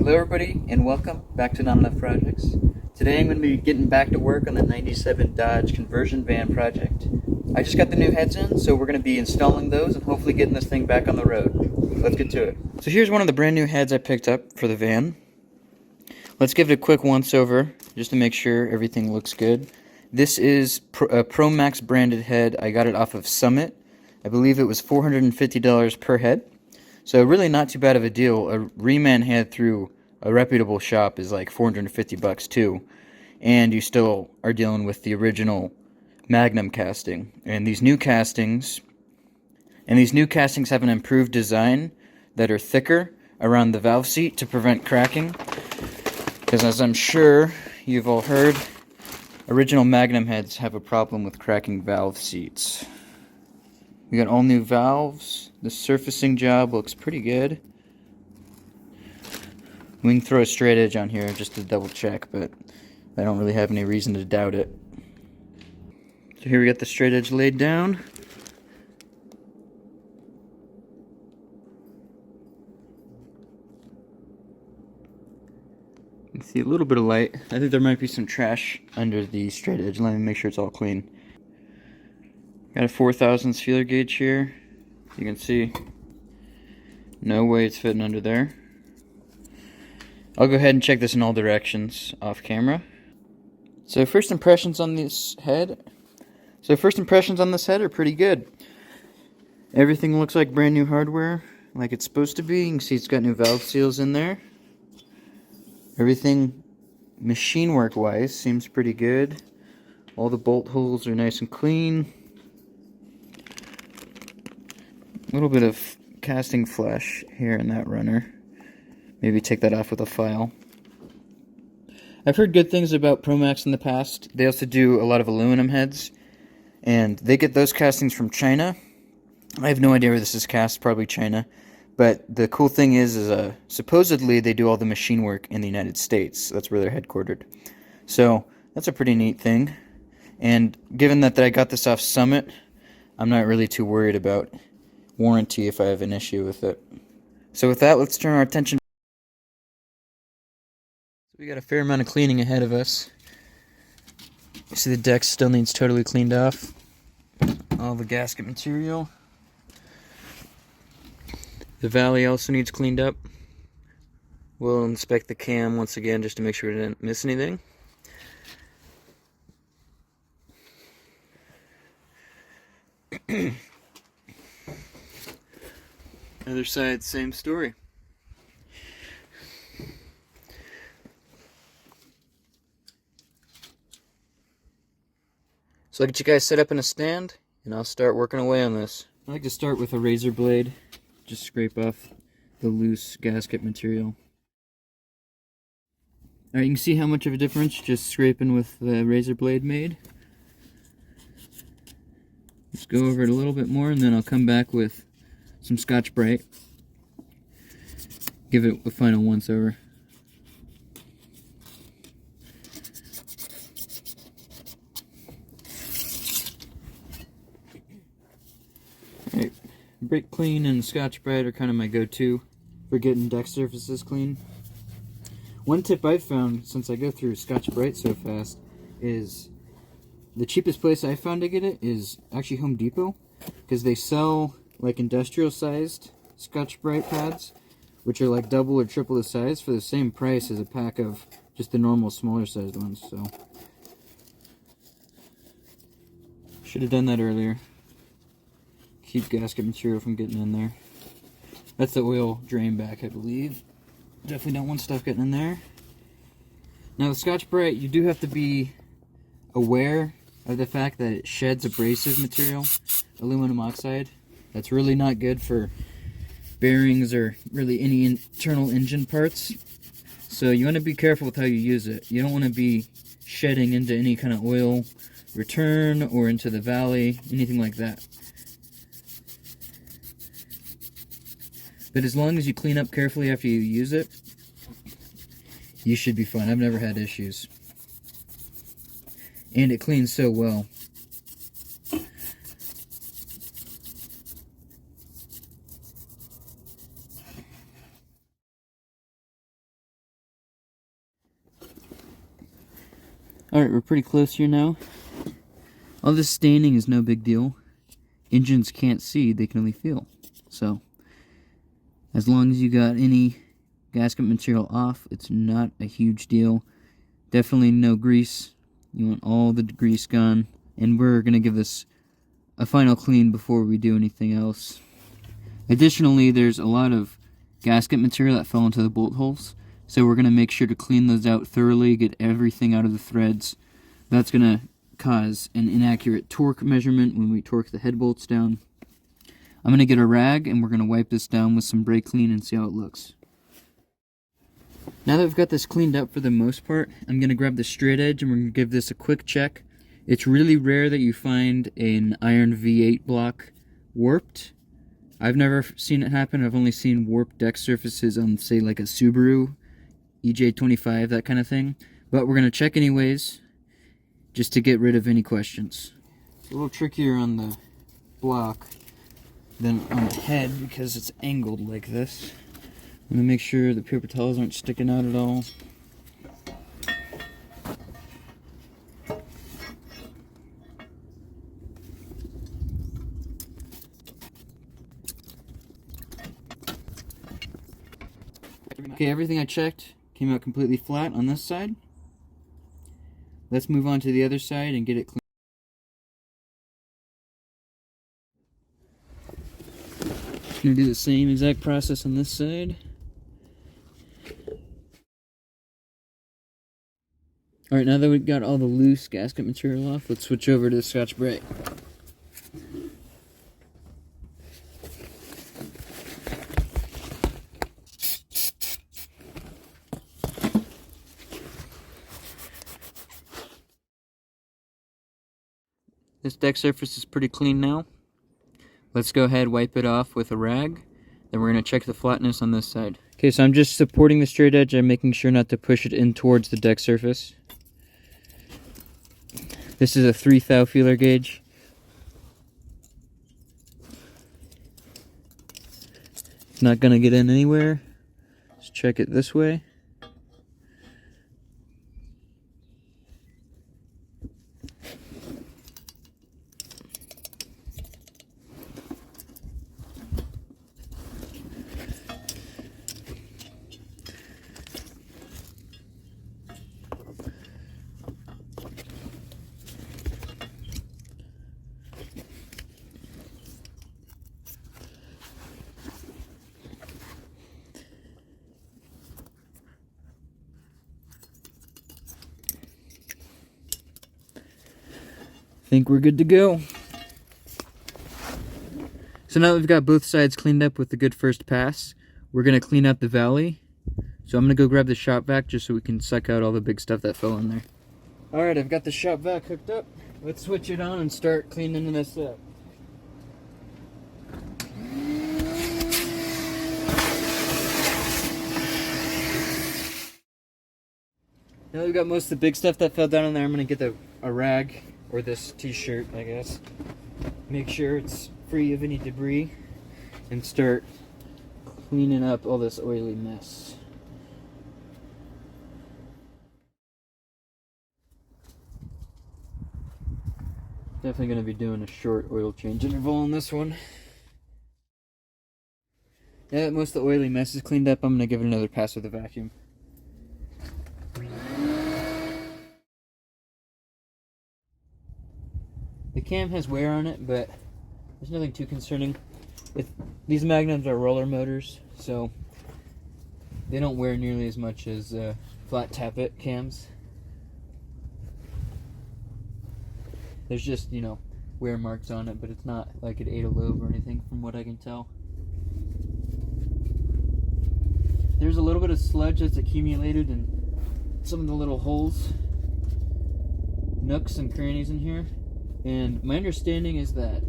Hello everybody and welcome back to Not Enough Projects. Today I'm going to be getting back to work on the 97 Dodge conversion van project. I just got the new heads in, so we're going to be installing those and hopefully getting this thing back on the road. Let's get to it. So here's one of the brand new heads I picked up for the van. Let's give it a quick once over just to make sure everything looks good. This is a Pro Max branded head. I got it off of Summit. I believe it was $450 per head. So really not too bad of a deal. A reman head through a reputable shop is like $450 too. And you still are dealing with the original magnum casting. And these new castings have an improved design that are thicker around the valve seat to prevent cracking. Because as I'm sure you've all heard, original magnum heads have a problem with cracking valve seats. We got all new valves. The surfacing job looks pretty good. We can throw a straight edge on here just to double check, but I don't really have any reason to doubt it. So here we got the straight edge laid down. You can see a little bit of light. I think there might be some trash under the straight edge. Let me make sure it's all clean. Got a 4/1000 feeler gauge here. You can see no way it's fitting under there. I'll go ahead and check this in all directions off camera. So first impressions on this head are pretty good. Everything looks like brand new hardware, like it's supposed to be. You can see it's got new valve seals in there. Everything machine work wise seems pretty good. All the bolt holes are nice and clean. A little bit of casting flash here in that runner. Maybe take that off with a file. I've heard good things about Pro Max in the past. They also do a lot of aluminum heads, and they get those castings from China. I have no idea where this is cast, probably China. But the cool thing is supposedly they do all the machine work in the United States. That's where they're headquartered. So that's a pretty neat thing. And given that I got this off Summit, I'm not really too worried about warranty if I have an issue with it. So with that, let's turn our attention. We got a fair amount of cleaning ahead of us. You see the deck still needs totally cleaned off. All the gasket material. The valley also needs cleaned up. We'll inspect the cam once again just to make sure we didn't miss anything. Other side, same story. So I'll get you guys set up in a stand, and I'll start working away on this. I like to start with a razor blade, just scrape off the loose gasket material. Alright, you can see how much of a difference just scraping with the razor blade made. Just go over it a little bit more, and then I'll come back with some Scotch-Brite. Give it a final once-over. Alright, Brake Clean and Scotch-Brite are kind of my go-to for getting deck surfaces clean. One tip I've found since I go through Scotch-Brite so fast is the cheapest place I found to get it is actually Home Depot, because they sell like industrial sized Scotch-Brite pads, which are like double or triple the size for the same price as a pack of just the normal smaller sized ones. So should have done that earlier. Keep gasket material from getting in there. That's the oil drain back, I believe. Definitely don't want stuff getting in there. Now the Scotch-Brite, you do have to be aware of the fact that it sheds abrasive material, aluminum oxide. That's really not good for bearings or really any internal engine parts. So you want to be careful with how you use it. You don't want to be shedding into any kind of oil return or into the valley, anything like that. But as long as you clean up carefully after you use it, you should be fine. I've never had issues. And it cleans so well. Alright, we're pretty close here now. All this staining is no big deal. Engines can't see, they can only feel. So, as long as you got any gasket material off, it's not a huge deal. Definitely no grease. You want all the grease gone. And we're going to give this a final clean before we do anything else. Additionally, there's a lot of gasket material that fell into the bolt holes. So we're going to make sure to clean those out thoroughly, get everything out of the threads. That's going to cause an inaccurate torque measurement when we torque the head bolts down. I'm going to get a rag and we're going to wipe this down with some brake clean and see how it looks. Now that we've got this cleaned up for the most part, I'm going to grab the straight edge and we're going to give this a quick check. It's really rare that you find an iron V8 block warped. I've never seen it happen. I've only seen warped deck surfaces on, say, like a Subaru, EJ25, that kind of thing. But we're going to check anyways, just to get rid of any questions. It's a little trickier on the block than on the head because it's angled like this. I'm going to make sure the paper towels aren't sticking out at all. Okay, everything I checked came out completely flat on this side. Let's move on to the other side and get it clean. I'm going to do the same exact process on this side. Alright, now that we've got all the loose gasket material off, let's switch over to the Scotch-Brite. This deck surface is pretty clean now. Let's go ahead, wipe it off with a rag. Then we're going to check the flatness on this side. Okay, so I'm just supporting the straight edge. I'm making sure not to push it in towards the deck surface. This is a 3 thou feeler gauge. It's not going to get in anywhere. Let's check it this way. Think we're good to go. So now that we've got both sides cleaned up with the good first pass, we're going to clean out the valley. So I'm going to go grab the shop vac just so we can suck out all the big stuff that fell in there. Alright, I've got the shop vac hooked up. Let's switch it on and start cleaning this up. Now we've got most of the big stuff that fell down in there, I'm going to get a rag, or this t-shirt, I guess. Make sure it's free of any debris, and start cleaning up all this oily mess. Definitely going to be doing a short oil change interval on this one. Now that most of the oily mess is cleaned up, I'm going to give it another pass with a vacuum. The cam has wear on it, but there's nothing too concerning. These magnums are roller motors, so they don't wear nearly as much as flat tappet cams. There's just, you know, wear marks on it, but it's not like it ate a lobe or anything from what I can tell. There's a little bit of sludge that's accumulated in some of the little holes, nooks and crannies in here. And my understanding is that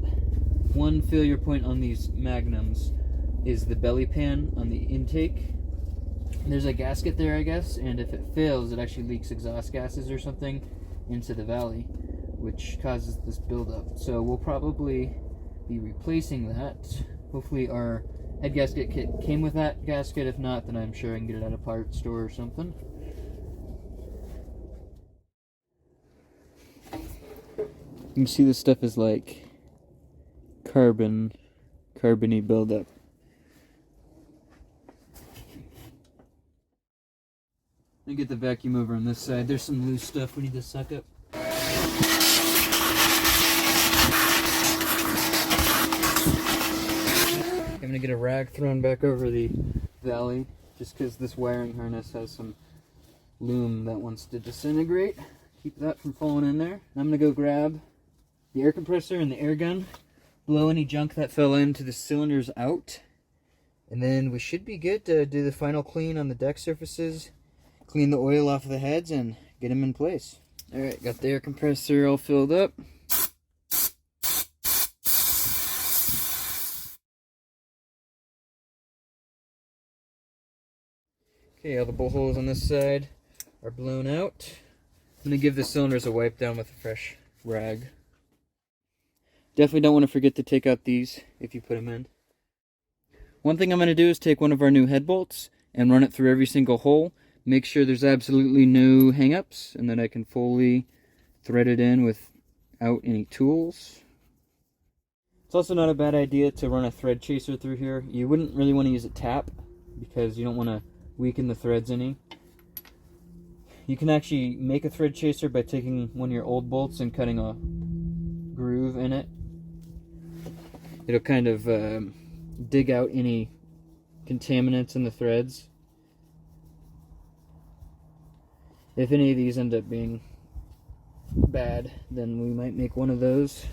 one failure point on these magnums is the belly pan on the intake. There's a gasket there, I guess, and if it fails, it actually leaks exhaust gases or something into the valley, which causes this buildup. So we'll probably be replacing that. Hopefully our head gasket kit came with that gasket. If not, then I'm sure I can get it at a parts store or something. You can see this stuff is like carbony buildup. Let me get the vacuum over on this side. There's some loose stuff we need to suck up. I'm gonna get a rag thrown back over the valley just because this wiring harness has some loom that wants to disintegrate. Keep that from falling in there. I'm gonna go grab the air compressor and the air gun, blow any junk that fell into the cylinders out, and then we should be good to do the final clean on the deck surfaces, clean the oil off of the heads, and get them in place. Alright, got the air compressor all filled up. Okay, all the bolt holes on this side are blown out. I'm going to give the cylinders a wipe down with a fresh rag. Definitely don't want to forget to take out these if you put them in. One thing I'm going to do is take one of our new head bolts and run it through every single hole. Make sure there's absolutely no hang-ups, and then I can fully thread it in without any tools. It's also not a bad idea to run a thread chaser through here. You wouldn't really want to use a tap because you don't want to weaken the threads any. You can actually make a thread chaser by taking one of your old bolts and cutting a groove in it. It'll kind of dig out any contaminants in the threads. If any of these end up being bad, then we might make one of those.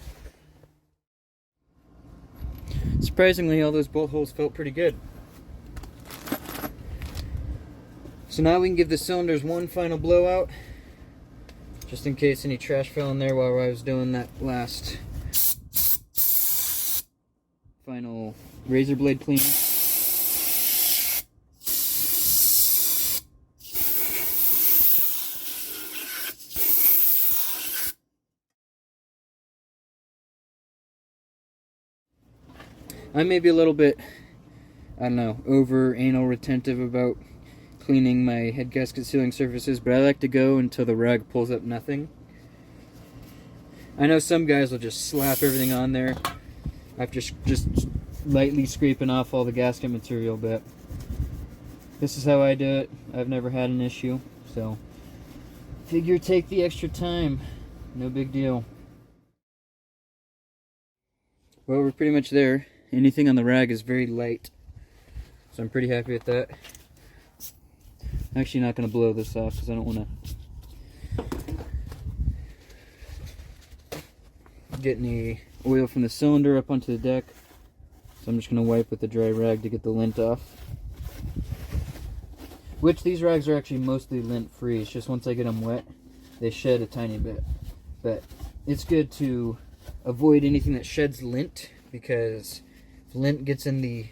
Surprisingly, all those bolt holes felt pretty good. So now we can give the cylinders one final blowout, just in case any trash fell in there while I was doing that last final razor blade clean. I may be a little bit, I don't know, over anal retentive about cleaning my head gasket sealing surfaces, but I like to go until the rag pulls up nothing. I know some guys will just slap everything on there after just lightly scraping off all the gasket material, but this is how I do it. I've never had an issue, so figure take the extra time. No big deal. Well, we're pretty much there. Anything on the rag is very light, so I'm pretty happy with that. I'm actually not going to blow this off because I don't want to get any oil from the cylinder up onto the deck. So I'm just going to wipe with the dry rag to get the lint off. Which these rags are actually mostly lint free. It's just once I get them wet, they shed a tiny bit. But it's good to avoid anything that sheds lint, because if lint gets in the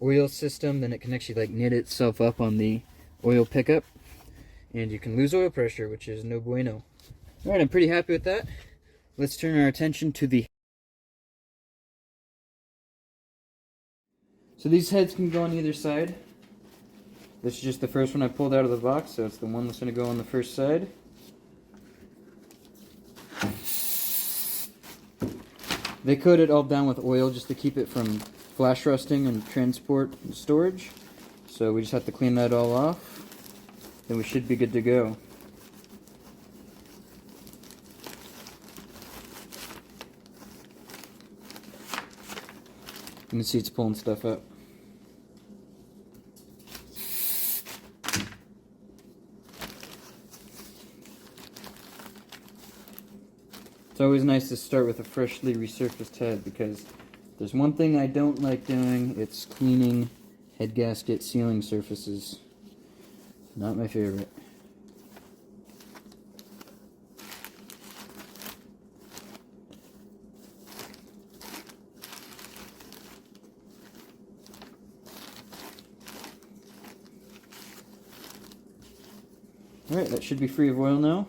oil system, then it can actually like knit itself up on the oil pickup, and you can lose oil pressure, which is no bueno. Alright, I'm pretty happy with that. Let's turn our attention to the... So these heads can go on either side. This is just the first one I pulled out of the box, so it's the one that's going to go on the first side. They coat it all down with oil just to keep it from flash rusting and transport and storage. So we just have to clean that all off. Then we should be good to go. You can see it's pulling stuff up. It's always nice to start with a freshly resurfaced head, because there's one thing I don't like doing, it's cleaning head gasket sealing surfaces. Not my favorite. Alright, that should be free of oil now.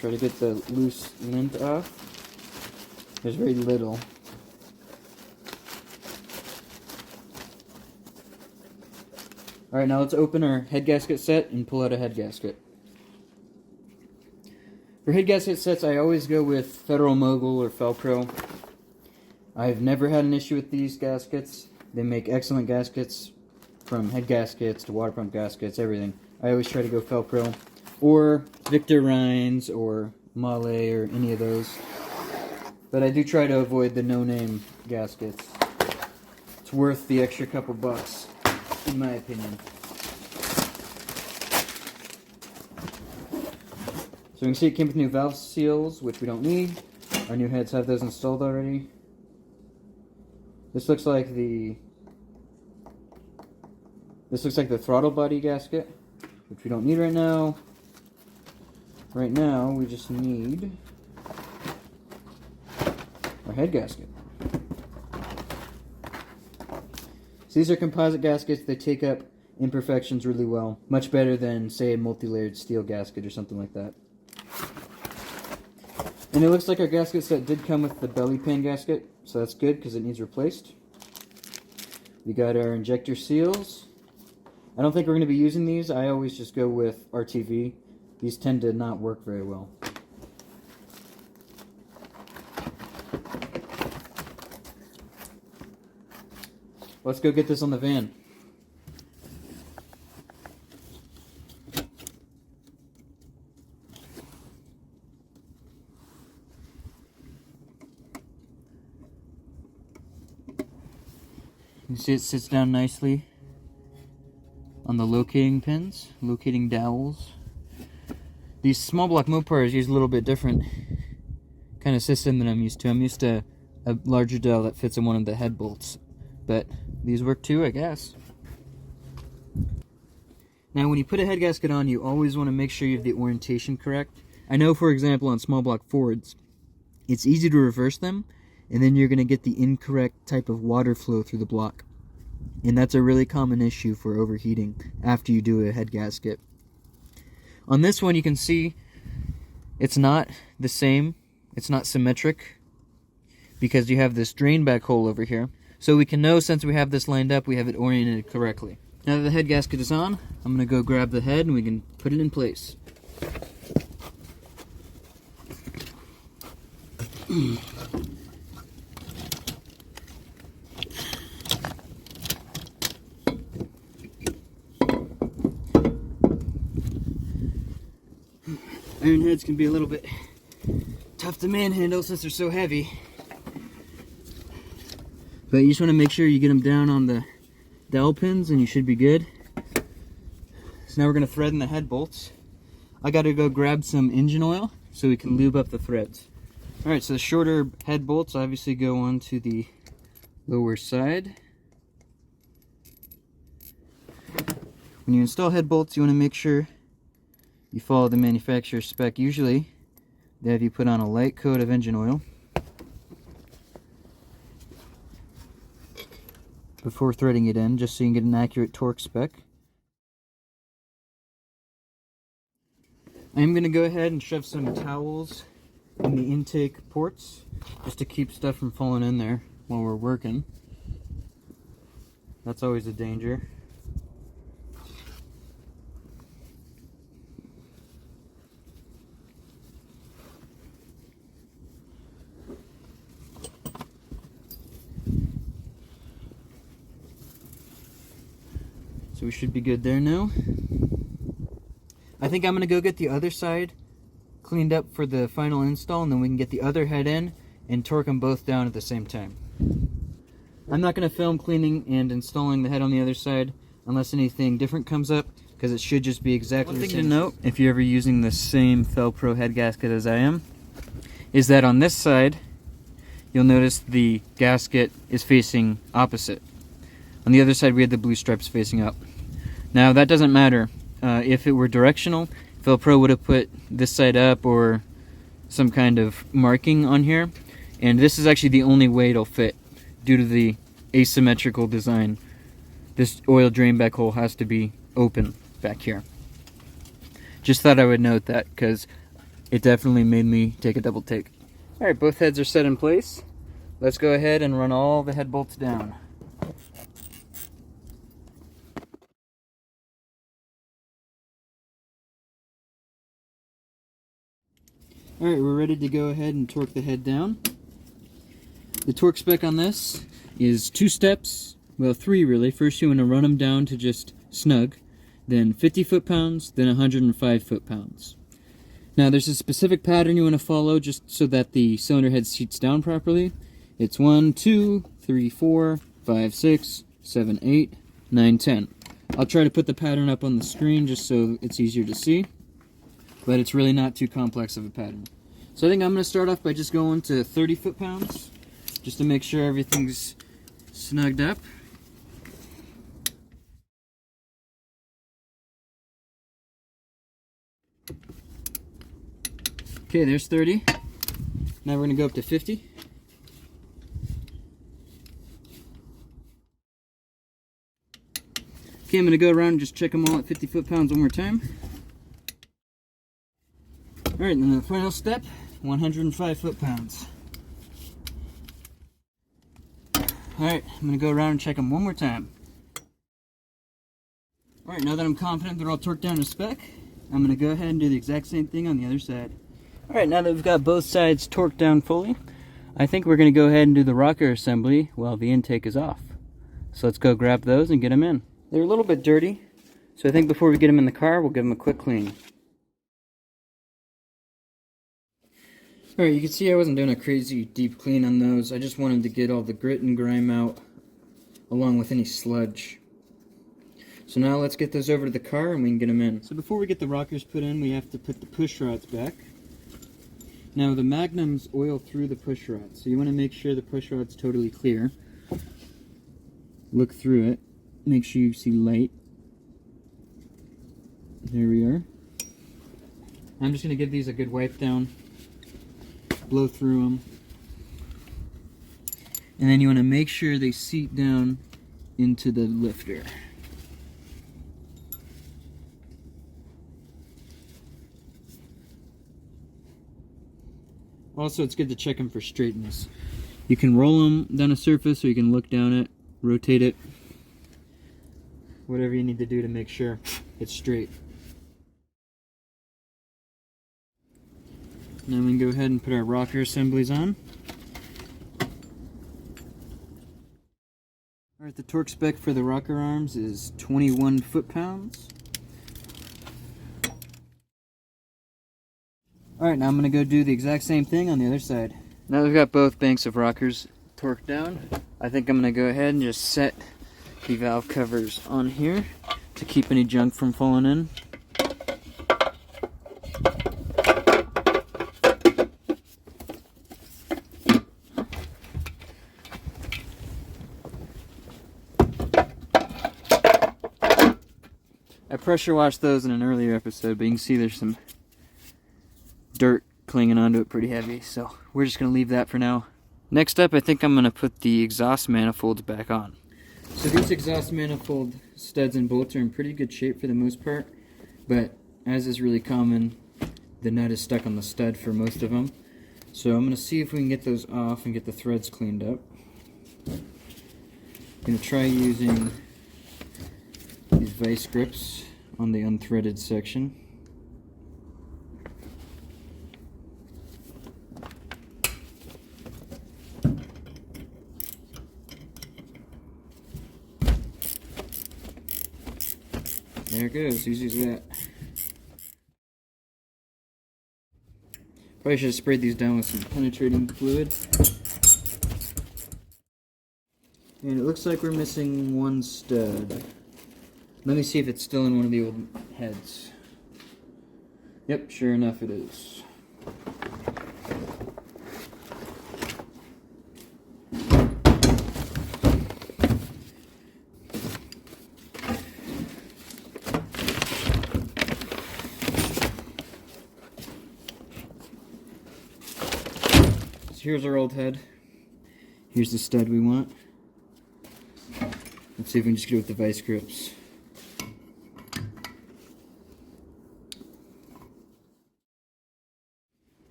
Try to get the loose lint off. There's very little. Alright, now let's open our head gasket set and pull out a head gasket. For head gasket sets, I always go with Federal Mogul or Felpro. I've never had an issue with these gaskets. They make excellent gaskets, from head gaskets to water pump gaskets, everything. I always try to go Felpro, or Victor Rhines, or Male, or any of those. But I do try to avoid the no-name gaskets. It's worth the extra couple bucks, in my opinion. So you can see it came with new valve seals, which we don't need. Our new heads have those installed already. This looks like the throttle body gasket, which we don't need right now. Right now, we just need our head gasket. So these are composite gaskets. They take up imperfections really well. Much better than, say, a multi-layered steel gasket or something like that. And it looks like our gasket set did come with the belly pan gasket, so that's good because it needs replaced. We got our injector seals. I don't think we're going to be using these. I always just go with RTV. These tend to not work very well. Let's go get this on the van. You see it sits down nicely on the locating pins, locating dowels. These small block Mopars use a little bit different kind of system than I'm used to. I'm used to a larger dowel that fits in one of the head bolts, but these work too, I guess. Now when you put a head gasket on, you always want to make sure you have the orientation correct. I know, for example, on small block Fords, it's easy to reverse them, and then you're going to get the incorrect type of water flow through the block. And that's a really common issue for overheating after you do a head gasket. On this one, you can see it's not the same. It's not symmetric because you have this drain back hole over here. So we can know, since we have this lined up, we have it oriented correctly. Now that the head gasket is on, I'm going to go grab the head and we can put it in place. Iron heads can be a little bit tough to manhandle since they're so heavy. But you just want to make sure you get them down on the dowel pins and you should be good. So now we're going to thread in the head bolts. I got to go grab some engine oil so we can lube up the threads. Alright, so the shorter head bolts obviously go onto the lower side. When you install head bolts, you want to make sure you follow the manufacturer's spec. Usually they have you put on a light coat of engine oil before threading it in, just so you can get an accurate torque spec. I'm going to go ahead and shove some towels in the intake ports just to keep stuff from falling in there while we're working. That's always a danger. So we should be good there now. I think I'm going to go get the other side cleaned up for the final install, and then we can get the other head in and torque them both down at the same time. I'm not going to film cleaning and installing the head on the other side unless anything different comes up, because it should just be exactly the same. One thing to note, if you're ever using the same Felpro head gasket as I am, is that on this side, you'll notice the gasket is facing opposite. On the other side, we had the blue stripes facing up. Now, that doesn't matter. If it were directional, Felpro would have put this side up or some kind of marking on here. And this is actually the only way it'll fit due to the asymmetrical design. This oil drain back hole has to be open back here. Just thought I would note that because it definitely made me take a double take. Alright, both heads are set in place. Let's go ahead and run all the head bolts down. Alright, we're ready to go ahead and torque the head down. The torque spec on this is 2 steps, well 3 really. First you want to run them down to just snug, then 50 foot-pounds, then 105 foot-pounds. Now there's a specific pattern you want to follow just so that the cylinder head seats down properly. It's 1, 2, 3, 4, 5, 6, 7, 8, 9, 10. I'll try to put the pattern up on the screen just so it's easier to see, but it's really not too complex of a pattern. So I think I'm going to start off by just going to 30 foot-pounds, just to make sure everything's snugged up. Okay, there's 30. Now we're going to go up to 50. Okay, I'm going to go around and just check them all at 50 foot-pounds one more time. Alright, and then the final step, 105 foot-pounds. Alright, I'm going to go around and check them one more time. Alright, now that I'm confident they're all torqued down to spec, I'm going to go ahead and do the exact same thing on the other side. Alright, now that we've got both sides torqued down fully, I think we're going to go ahead and do the rocker assembly while the intake is off. So let's go grab those and get them in. They're a little bit dirty, so I think before we get them in the car, we'll give them a quick clean. Alright, you can see I wasn't doing a crazy deep clean on those. I just wanted to get all the grit and grime out, along with any sludge. So now let's get those over to the car and we can get them in. So before we get the rockers put in, we have to put the push rods back. Now the magnums oil through the push rods, so you want to make sure the push rod's totally clear. Look through it. Make sure you see light. There we are. I'm just going to give these a good wipe down. Blow through them. And then you want to make sure they seat down into the lifter. Also, it's good to check them for straightness. You can roll them down a surface or you can look down it, rotate it. Whatever you need to do to make sure it's straight. Now we can go ahead and put our rocker assemblies on. Alright, the torque spec for the rocker arms is 21 foot-pounds. Alright, now I'm going to go do the exact same thing on the other side. Now we've got both banks of rockers torqued down, I think I'm going to go ahead and just set the valve covers on here to keep any junk from falling in. I pressure washed those in an earlier episode, but you can see there's some dirt clinging onto it pretty heavy, so we're just going to leave that for now. Next up, I think I'm going to put the exhaust manifolds back on. So these exhaust manifold studs and bolts are in pretty good shape for the most part, but as is really common, the nut is stuck on the stud for most of them. So I'm going to see if we can get those off and get the threads cleaned up. I'm going to try using these vice grips on the unthreaded section. There it goes, easy as that. Probably should have sprayed these down with some penetrating fluid. And it looks like we're missing one stud. Let me see if it's still in one of the old heads. Yep, sure enough it is. Here's our old head. Here's the stud we want. Let's see if we can just get it with the vice grips.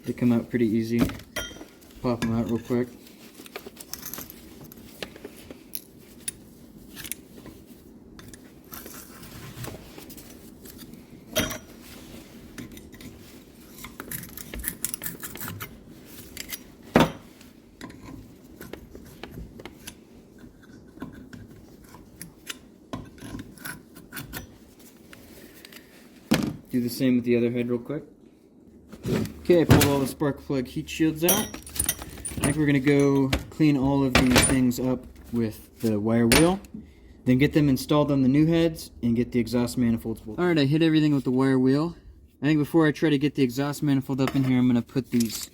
They come out pretty easy. Pop them out real quick. Do the same with the other head real quick. Okay, I pulled all the spark plug heat shields out. I think we're going to go clean all of these things up with the wire wheel. Then get them installed on the new heads and get the exhaust manifolds. Alright, I hit everything with the wire wheel. I think before I try to get the exhaust manifold up in here, I'm going to put these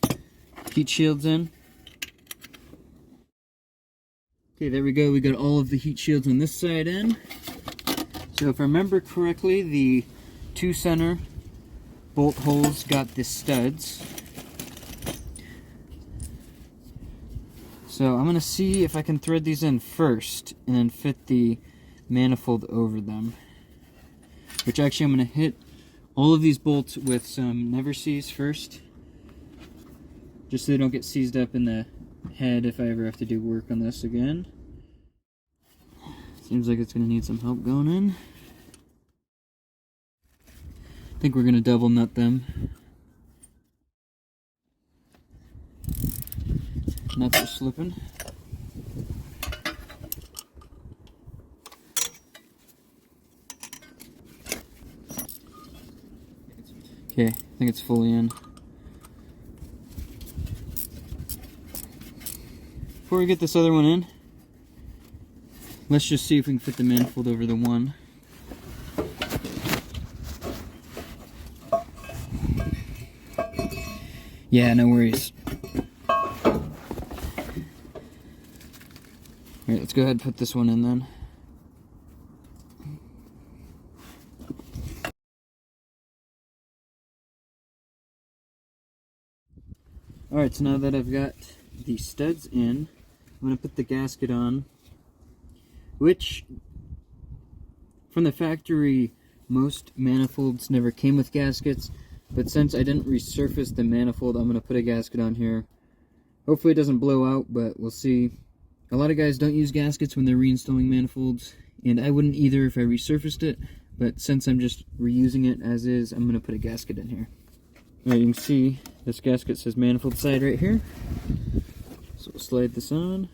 heat shields in. Okay, there we go. We got all of the heat shields on this side in. So if I remember correctly, the two center bolt holes got the studs. So I'm going to see if I can thread these in first and then fit the manifold over them. Which actually I'm going to hit all of these bolts with some never seize first. Just so they don't get seized up in the head if I ever have to do work on this again. Seems like it's going to need some help going in. I think we're going to double nut them. Nuts are slipping. Okay, I think it's fully in. Before we get this other one in, let's just see if we can fit the manifold over the one. Yeah, no worries. Alright, let's go ahead and put this one in then. Alright, so now that I've got the studs in, I'm going to put the gasket on, which, from the factory, most manifolds never came with gaskets, but since I didn't resurface the manifold, I'm going to put a gasket on here. Hopefully it doesn't blow out, but we'll see. A lot of guys don't use gaskets when they're reinstalling manifolds, and I wouldn't either if I resurfaced it, but since I'm just reusing it as is, I'm going to put a gasket in here. Alright, you can see this gasket says manifold side right here. So we'll slide this on.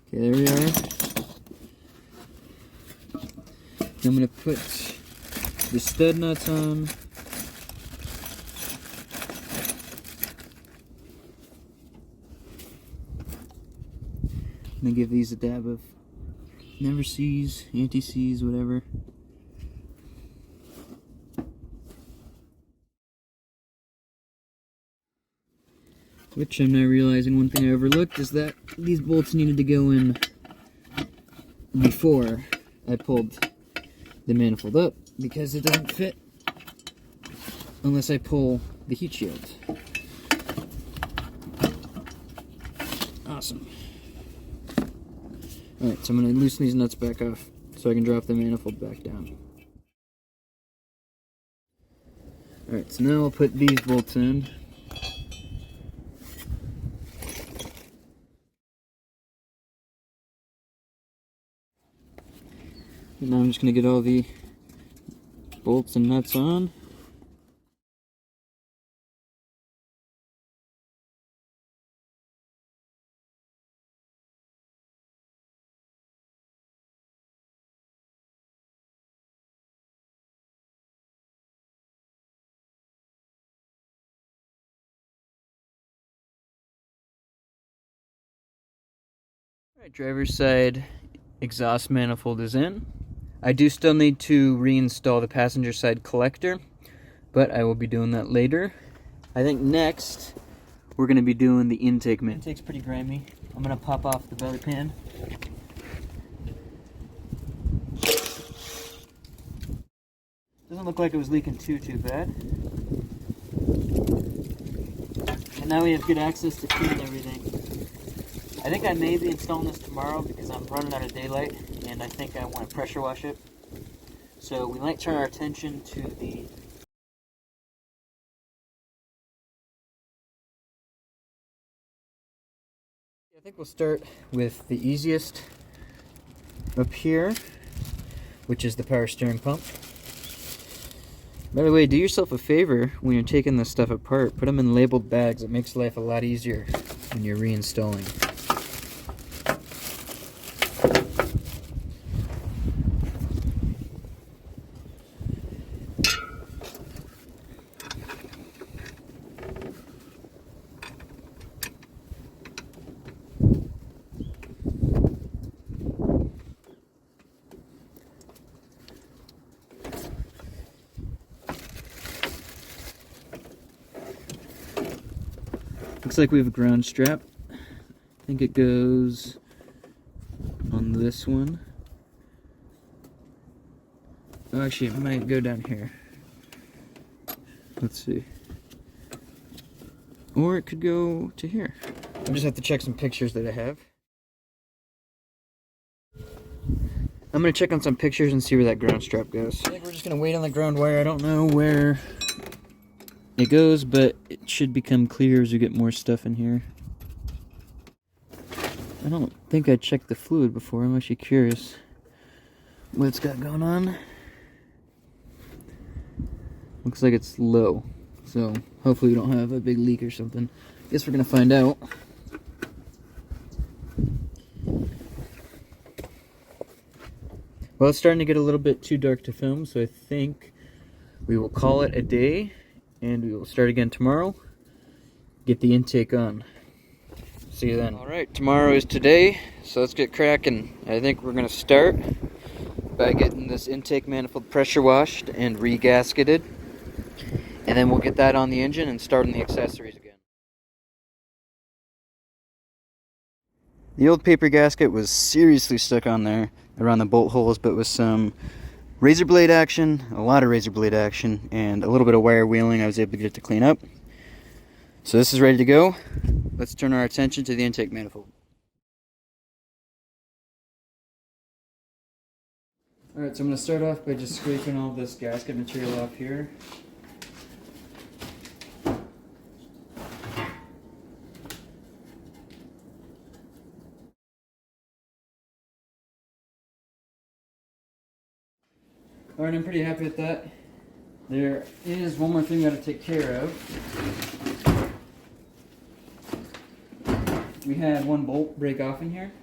Okay, there we are. I'm going to put the stud nuts on. And then give these a dab of never seize, anti-seize, whatever. Which I'm now realizing one thing I overlooked is that these bolts needed to go in before I pulled the manifold up, because it doesn't fit unless I pull the heat shield. Awesome. Alright, so I'm going to loosen these nuts back off so I can drop the manifold back down. Alright, so now I'll put these bolts in. And now I'm just going to get all the bolts and nuts on. Alright, driver's side exhaust manifold is in. I do still need to reinstall the passenger side collector, but I will be doing that later. I think next we're going to be doing the intake man. Intake's pretty grimy. I'm going to pop off the belly pan. Doesn't look like it was leaking too bad. And now we have good access to clean everything. I think I may be installing this tomorrow because I'm running out of daylight, and I think I want to pressure wash it. So we might turn our attention to the I think we'll start with the easiest up here, which is the power steering pump. By the way, do yourself a favor when you're taking this stuff apart. Put them in labeled bags. It makes life a lot easier when you're reinstalling. Looks like we have a ground strap. I think it goes on this one. Oh, actually, it might go down here. Let's see. Or it could go to here. I just have to check some pictures that I have. I'm going to check on some pictures and see where that ground strap goes. I think we're just going to wait on the ground wire. I don't know where it goes, but it should become clear as we get more stuff in here. I don't think I checked the fluid before. I'm actually curious what it's got going on. Looks like it's low, so hopefully we don't have a big leak or something. Guess we're gonna find out. Well, it's starting to get a little bit too dark to film, so I think we will call it a day and we will start again tomorrow. Get the intake on. See you then. Alright, tomorrow is today, so let's get cracking. I think we're going to start by getting this intake manifold pressure washed and re-gasketed. And then we'll get that on the engine and start on the accessories again. The old paper gasket was seriously stuck on there around the bolt holes, but with some razor blade action, a lot of razor blade action, and a little bit of wire wheeling, I was able to get it to clean up. So this is ready to go. Let's turn our attention to the intake manifold. Alright, so I'm going to start off by just scraping all this gasket material off here. Alright, I'm pretty happy with that. There is one more thing I got to take care of. We had one bolt break off in here.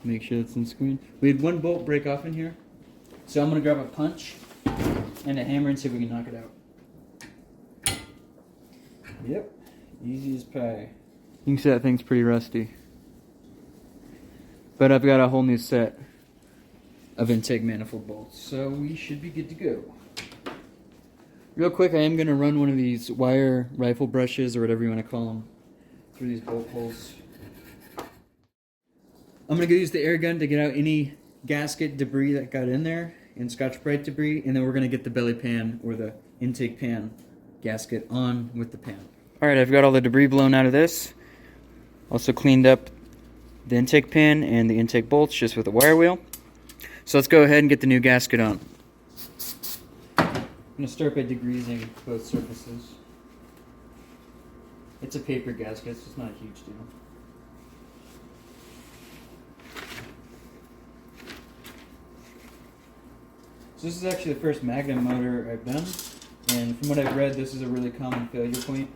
Make sure that's on screen. We had one bolt break off in here. So I'm going to grab a punch and a hammer and see if we can knock it out. Yep, easy as pie. You can see that thing's pretty rusty. But I've got a whole new set of intake manifold bolts, so we should be good to go. Real quick, I am going to run one of these wire rifle brushes, or whatever you want to call them, through these bolt holes. I'm going to go use the air gun to get out any gasket debris that got in there, and Scotch-Brite debris, and then we're going to get the belly pan, or the intake pan gasket on with the pan. Alright, I've got all the debris blown out of this. Also cleaned up the intake pan and the intake bolts just with a wire wheel. So let's go ahead and get the new gasket on. I'm going to start by degreasing both surfaces. It's a paper gasket, so it's not a huge deal. So this is actually the first magnum motor I've done, and from what I've read, this is a really common failure point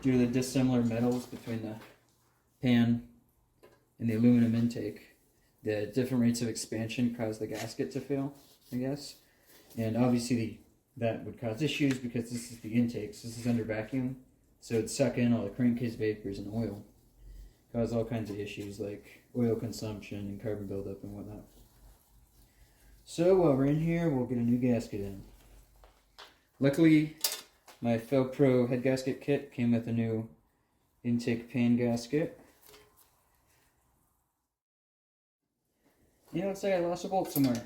due to the dissimilar metals between the pan and the aluminum intake. The different rates of expansion cause the gasket to fail, I guess. And obviously that would cause issues because this is the intake, so this is under vacuum. So it'd suck in all the crankcase vapors and oil. Cause all kinds of issues like oil consumption and carbon buildup and whatnot. So while we're in here, we'll get a new gasket in. Luckily, my Felpro head gasket kit came with a new intake pan gasket. Yeah, looks like I lost a bolt somewhere.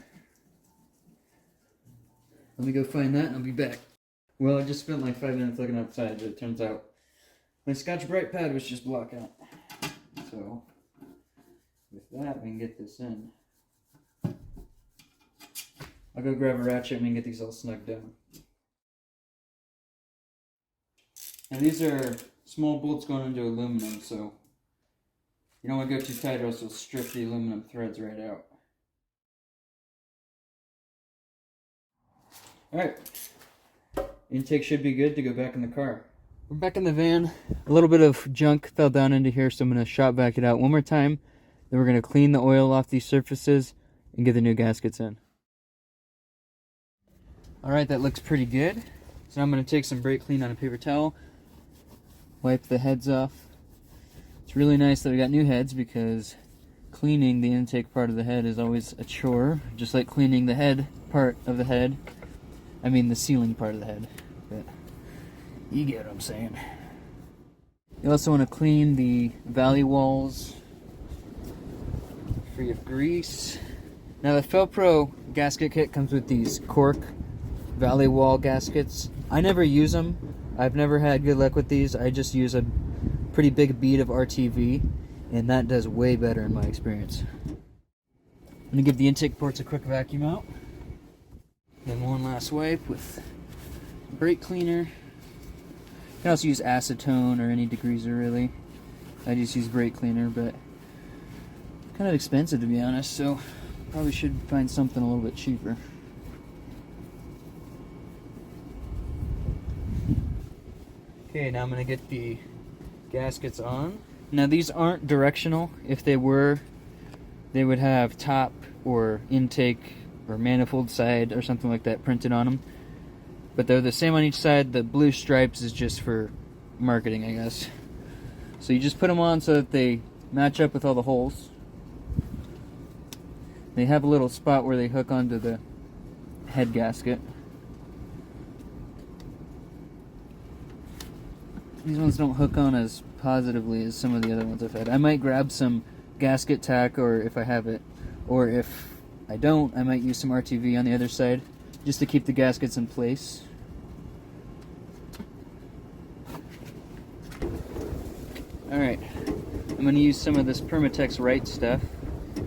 Let me go find that and I'll be back. Well, I just spent like 5 minutes looking outside, but it turns out my Scotch-Brite pad was just blocked out. So, with that, we can get this in. I'll go grab a ratchet and we can get these all snugged down. And these are small bolts going into aluminum, so You don't want to go too tight or else you'll strip the aluminum threads right out. Alright, intake should be good to go back in the car. We're back in the van. A little bit of junk fell down into here, so I'm going to shop vac it out one more time. Then we're going to clean the oil off these surfaces and get the new gaskets in. Alright, that looks pretty good. So now I'm going to take some brake clean on a paper towel, wipe the heads off. It's really nice that we got new heads because cleaning the intake part of the head is always a chore, just like cleaning the head part of the head. I mean the ceiling part of the head, but you get what I'm saying. You also want to clean the valley walls, free of grease. Now the Felpro gasket kit comes with these cork valley wall gaskets. I never use them. I've never had good luck with these. I just use a pretty big bead of RTV, and that does way better in my experience. I'm going to give the intake ports a quick vacuum out. Then one last wipe with brake cleaner. You can also use acetone or any degreaser really. I just use brake cleaner, but kind of expensive to be honest, so probably should find something a little bit cheaper. Okay, now I'm going to get the gaskets on. Now these aren't directional. If they were, they would have top or intake or manifold side or something like that printed on them, but they're the same on each side. The blue stripes is just for marketing, I guess. So you just put them on so that they match up with all the holes. They have a little spot where they hook onto the head gasket. These ones don't hook on as positively as some of the other ones I've had. I might grab some gasket tack, or if I have it, or if I don't, I might use some RTV on the other side just to keep the gaskets in place. Alright, I'm going to use some of this Permatex Right stuff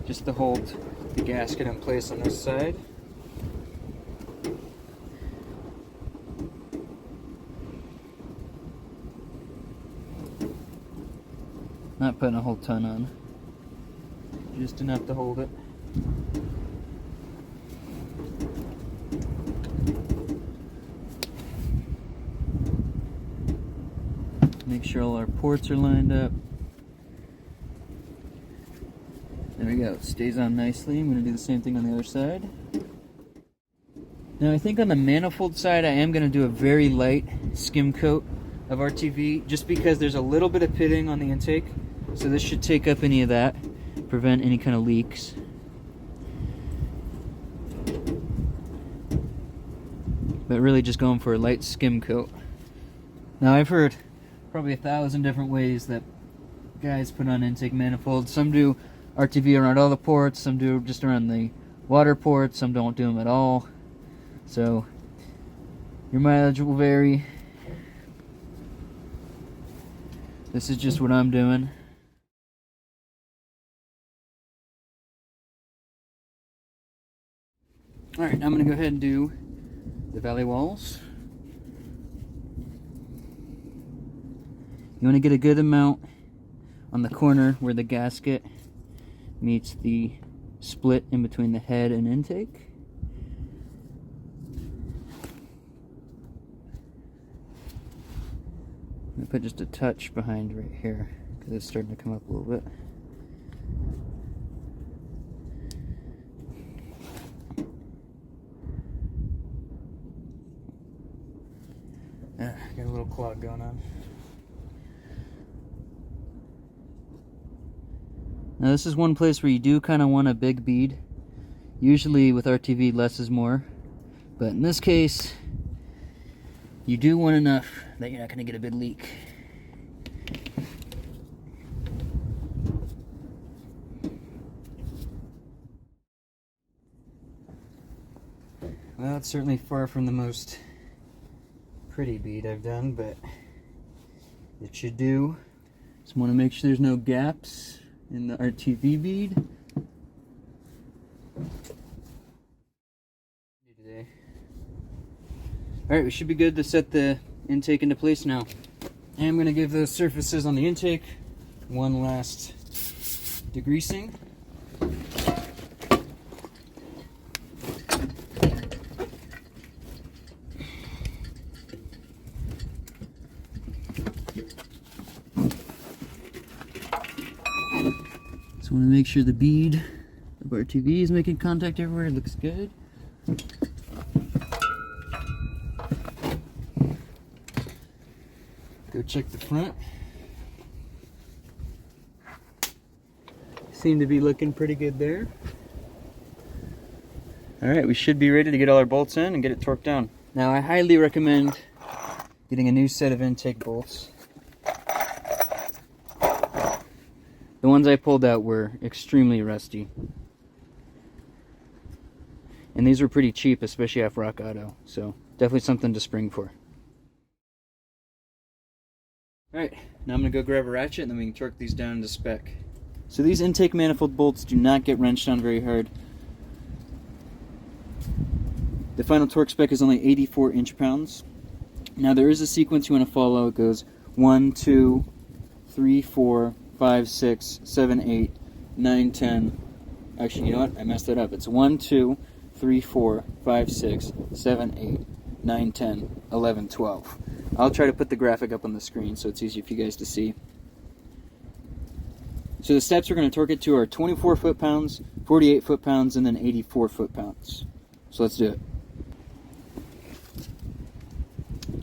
just to hold the gasket in place on this side. Not putting a whole ton on, just enough to hold it. Make sure all our ports are lined up. There we go, it stays on nicely. I'm going to do the same thing on the other side. Now I think on the manifold side I am going to do a very light skim coat of RTV just because there's a little bit of pitting on the intake. So this should take up any of that, prevent any kind of leaks. But really just going for a light skim coat. Now I've heard probably 1,000 different ways that guys put on intake manifolds. Some do RTV around all the ports, some do just around the water ports, some don't do them at all. So your mileage will vary. This is just what I'm doing. Alright, I'm going to go ahead and do the valley walls. You want to get a good amount on the corner where the gasket meets the split in between the head and intake. I'm going to put just a touch behind right here because it's starting to come up a little bit. Got a little clog going on. Now this is one place where you do kind of want a big bead. Usually with RTV less is more, but in this case you do want enough that you're not going to get a big leak. Well, it's certainly far from the most pretty bead I've done, but it should do. Just want to make sure there's no gaps in the RTV bead. Alright, we should be good to set the intake into place now. And I'm going to give those surfaces on the intake one last degreasing. Just want to make sure the bead of our TV is making contact everywhere. It looks good. Go check the front. Seem to be looking pretty good there. Alright, we should be ready to get all our bolts in and get it torqued down. Now I highly recommend getting a new set of intake bolts. The ones I pulled out were extremely rusty. And these were pretty cheap, especially off Rock Auto. So definitely something to spring for. Alright, now I'm going to go grab a ratchet and then we can torque these down to spec. So these intake manifold bolts do not get wrenched on very hard. The final torque spec is only 84 inch-pounds. Now there is a sequence you want to follow. It goes 1, 2, 3, 4, 5, 6, 7, 8, 9, 10. Actually, you know what? I messed that up. It's 1, 2, 3, 4, 5, 6, 7, 8, 9, 10, 11, 12. I'll try to put the graphic up on the screen so it's easy for you guys to see. So the steps we're going to torque it to are 24 foot-pounds, 48 foot-pounds, and then 84 foot-pounds. So let's do it.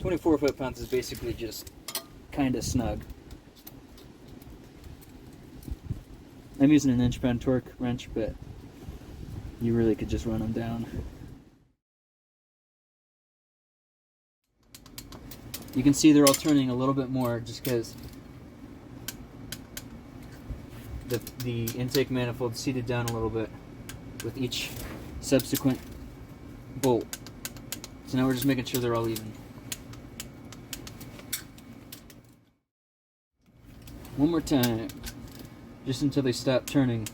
24 foot-pounds is basically just kind of snug. I'm using an inch-pound torque wrench, but you really could just run them down. You can see they're all turning a little bit more just because the intake manifold seated down a little bit with each subsequent bolt. So now we're just making sure they're all even. One more time, just until they stop turning.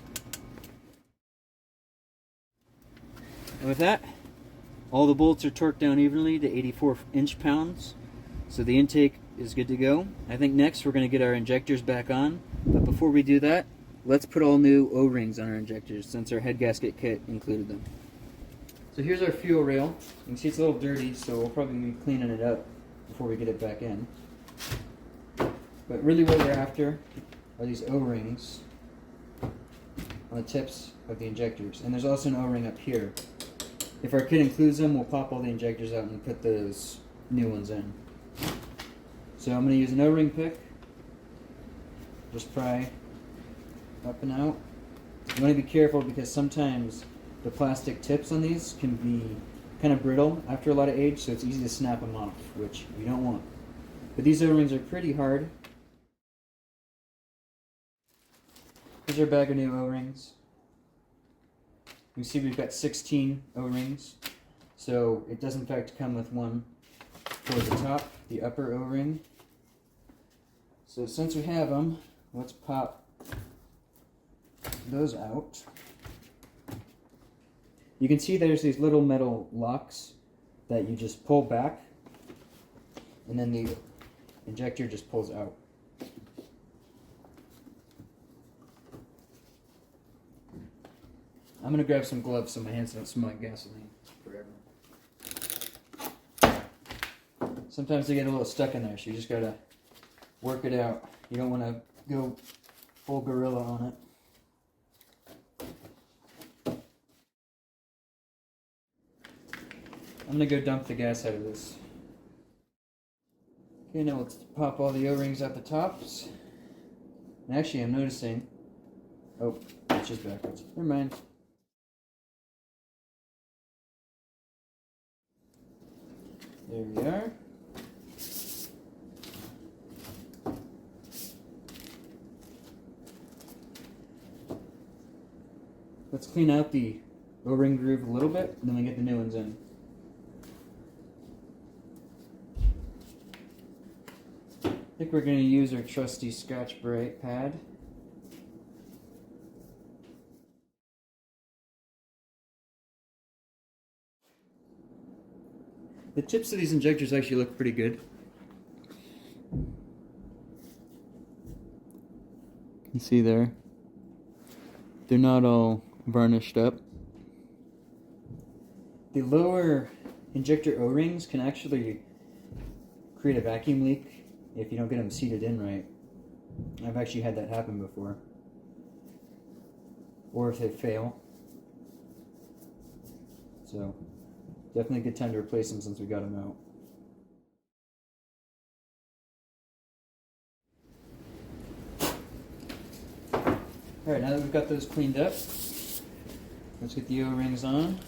And with that, all the bolts are torqued down evenly to 84 inch-pounds. So the intake is good to go. I think next we're going to get our injectors back on. But before we do that, let's put all new O-rings on our injectors since our head gasket kit included them. So here's our fuel rail. You can see it's a little dirty, so we'll probably be cleaning it up before we get it back in. But really what we're after are these O-rings on the tips of the injectors. And there's also an O-ring up here. If our kit includes them, we'll pop all the injectors out and put those new ones in. So I'm going to use an O-ring pick. Just pry up and out. You want to be careful because sometimes the plastic tips on these can be kind of brittle after a lot of age, so it's easy to snap them off, which you don't want. But these O-rings are pretty hard. Here's our bag of new O-rings. You can see we've got 16 O-rings. So it does in fact come with one for the top, the upper O-ring. So since we have them, let's pop those out. You can see there's these little metal locks that you just pull back, and then the injector just pulls out. I'm going to grab some gloves so my hands don't smell like gasoline forever. Sometimes they get a little stuck in there, so you just got to work it out. You don't want to go full gorilla on it. I'm going to go dump the gas out of this. Okay, now let's pop all the O-rings out the tops. And actually, I'm noticing... Oh, it's just backwards. Never mind. There we are. Let's clean out the O-ring groove a little bit, and then we get the new ones in. I think we're going to use our trusty Scotch-Brite pad. The tips of these injectors actually look pretty good. You see there? they're not all varnished up. The lower injector O-rings can actually create a vacuum leak if you don't get them seated in right. I've actually had that happen before. Or if they fail. So, definitely a good time to replace them since we got them out. Alright, now that we've got those cleaned up, let's get the O-rings on.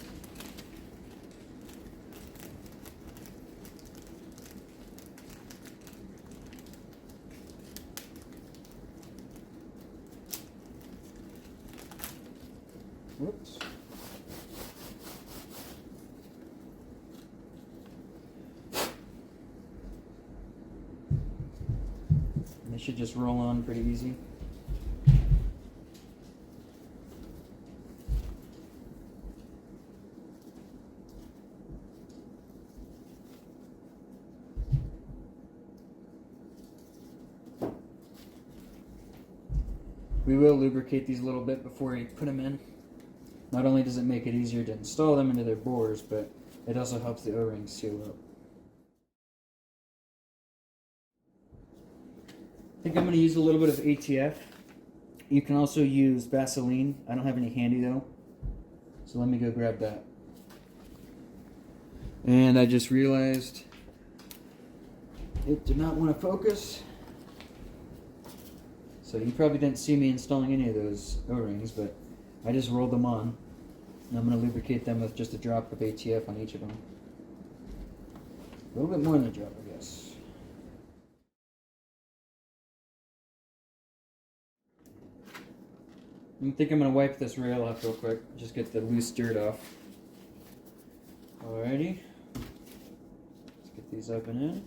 Whoops. And they should just roll on pretty easy. We will lubricate these a little bit before we put them in. Not only does it make it easier to install them into their bores, but it also helps the O-rings seal up. I think I'm going to use a little bit of ATF. You can also use Vaseline. I don't have any handy though, so let me go grab that. And I just realized it did not want to focus. So you probably didn't see me installing any of those O-rings, but I just rolled them on. And I'm going to lubricate them with just a drop of ATF on each of them. A little bit more than a drop, I guess. I think I'm going to wipe this rail off real quick. Just get the loose dirt off. Alrighty. Let's get these up and in.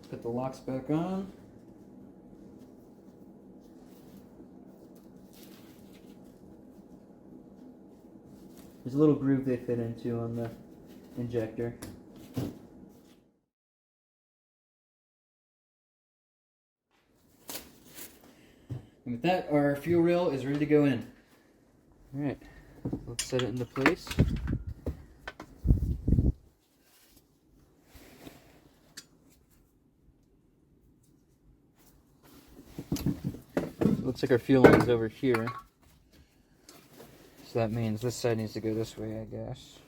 Put the locks back on. There's a little groove they fit into on the injector. And with that, our fuel rail is ready to go in. Alright, let's set it into place. Looks like our fuel line is over here. So that means this side needs to go this way, I guess.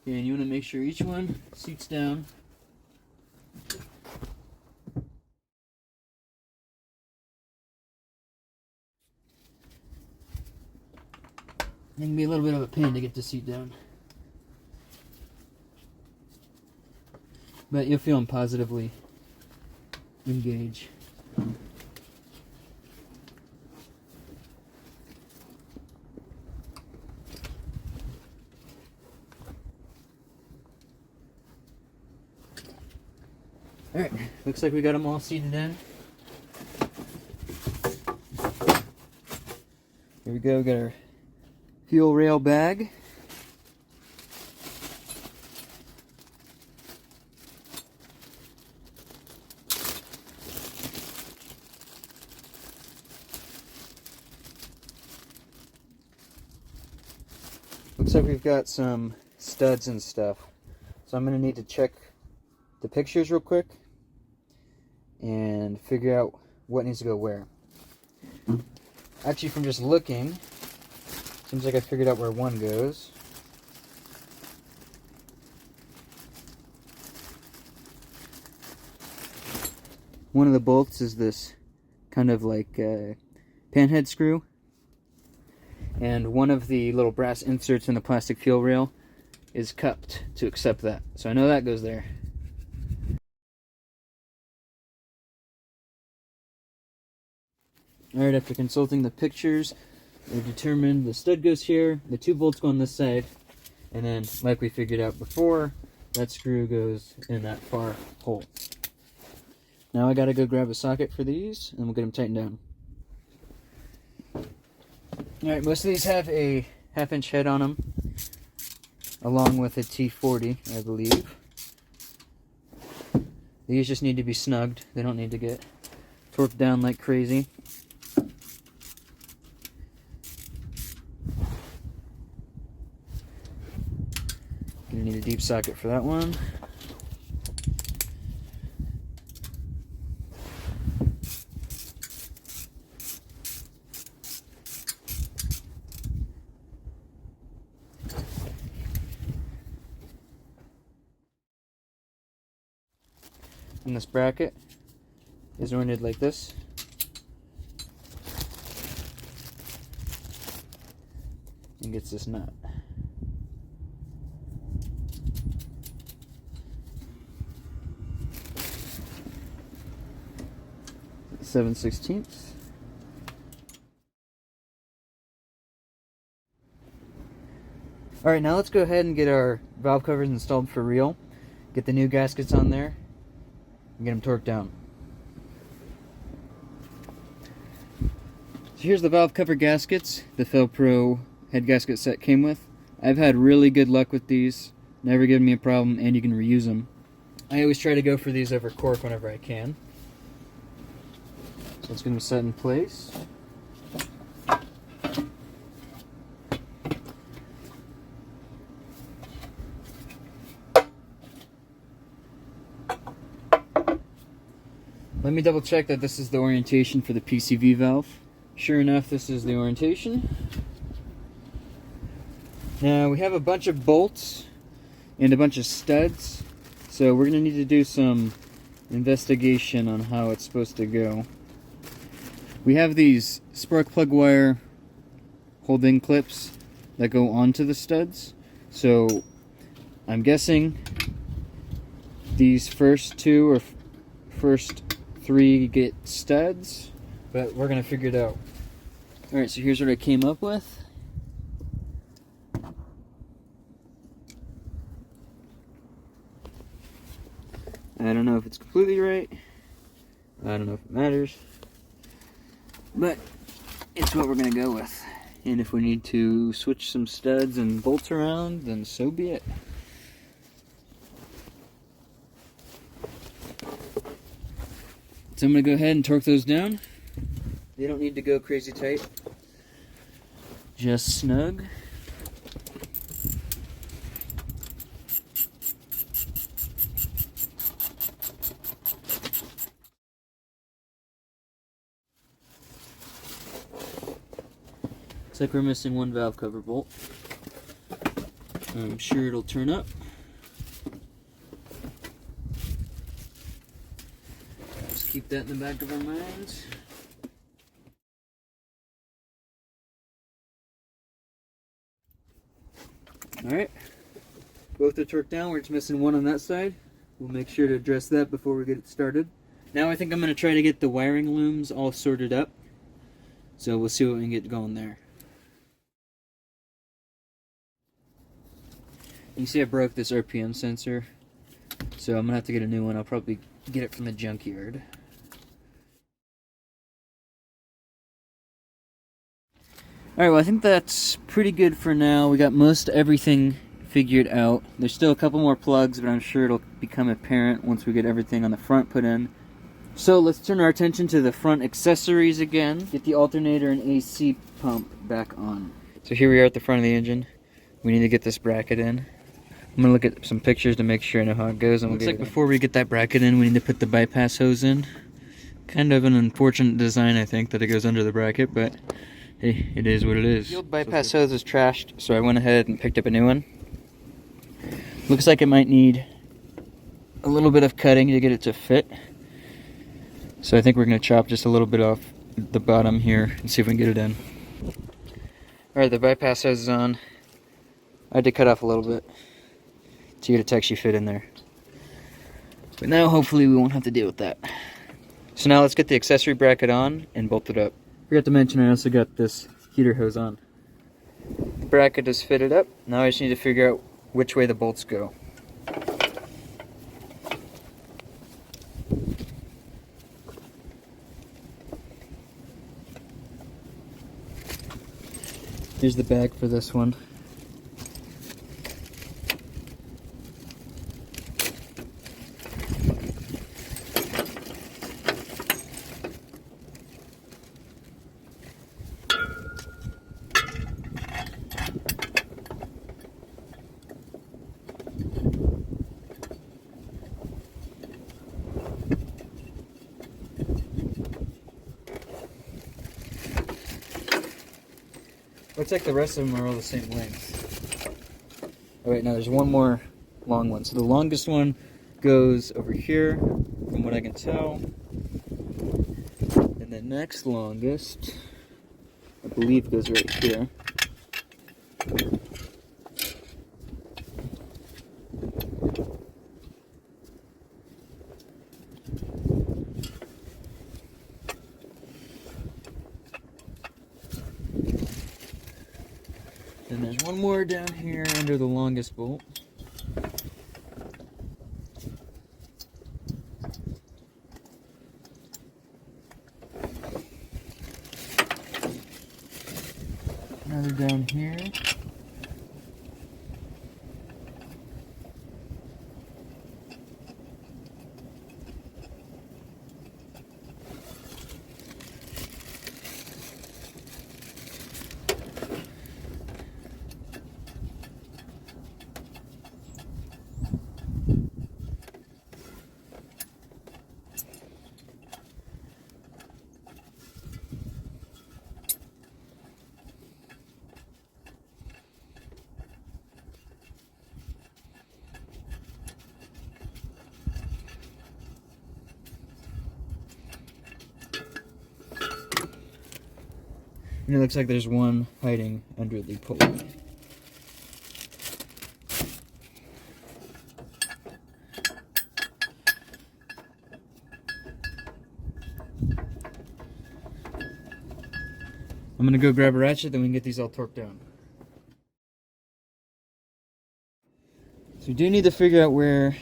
Okay, and you want to make sure each one seats down. It can be a little bit of a pain to get the seat down. But you'll feel them positively engage. Alright, looks like we got them all seated in. Here we go, we got our fuel rail bag. Looks like we've got some studs and stuff. So I'm going to need to check the pictures real quick and figure out what needs to go where. Actually, from just looking, seems like I figured out where one goes. One of the bolts is this kind of like panhead screw. And one of the little brass inserts in the plastic fuel rail is cupped to accept that. So I know that goes there. Alright, after consulting the pictures, we determined the stud goes here, the two bolts go on this side, and then, like we figured out before, that screw goes in that far hole. Now I gotta go grab a socket for these, and we'll get them tightened down. Alright, most of these have a 1/2-inch head on them, along with a T40, I believe. These just need to be snugged. They don't need to get torqued down like crazy. Gonna need a deep socket for that one. And this bracket is oriented like this. And gets this nut. (7/16). Alright, now let's go ahead and get our valve covers installed for real. Get the new gaskets on there and get them torqued down. So here's the valve cover gaskets the Felpro head gasket set came with. I've had really good luck with these, never given me a problem, and you can reuse them. I always try to go for these over cork whenever I can. So it's going to be set in place. Let me double check that this is the orientation for the PCV valve. Sure enough, this is the orientation. Now we have a bunch of bolts and a bunch of studs, so we're going to need to do some investigation on how it's supposed to go. We have these spark plug wire hold-in clips that go onto the studs, so I'm guessing these first two or first three get studs, but we're gonna figure it out. Alright, so here's what I came up with. I don't know if it's completely right. I don't know if it matters. But it's what we're gonna go with. And if we need to switch some studs and bolts around, then so be it. So I'm going to go ahead and torque those down. They don't need to go crazy tight. Just snug. Looks like we're missing one valve cover bolt. I'm sure it'll turn up. Keep that in the back of our minds. Alright, both are torqued down. We're just missing one on that side. We'll make sure to address that before we get it started. Now I think I'm going to try to get the wiring looms all sorted up. So we'll see what we can get going there. You see I broke this RPM sensor, so I'm going to have to get a new one. I'll probably get it from the junkyard. Alright, well I think that's pretty good for now. We got most everything figured out. There's still a couple more plugs, but I'm sure it'll become apparent once we get everything on the front put in. So let's turn our attention to the front accessories again. Get the alternator and AC pump back on. So here we are at the front of the engine. We need to get this bracket in. I'm going to look at some pictures to make sure I know how it goes. And looks like before we get that bracket in, we need to put the bypass hose in. Kind of an unfortunate design, I think, that it goes under the bracket, but hey, it is what it is. The old bypass hose is trashed, so I went ahead and picked up a new one. Looks like it might need a little bit of cutting to get it to fit. So I think we're going to chop just a little bit off the bottom here and see if we can get it in. Alright, the bypass hose is on. I had to cut off a little bit to get it to actually fit in there. But now hopefully we won't have to deal with that. So now let's get the accessory bracket on and bolt it up. Forgot to mention I also got this heater hose on. The bracket is fitted up. Now I just need to figure out which way the bolts go. Here's the bag for this one. Looks like the rest of them are all the same length. Oh wait, no, there's one more long one. So the longest one goes over here, from what I can tell. And the next longest, I believe, goes right here. And there's one more down here under the longest bolt. Another down here. And it looks like there's one hiding under the pole. I'm gonna go grab a ratchet, then we can get these all torqued down. So we do need to figure out where...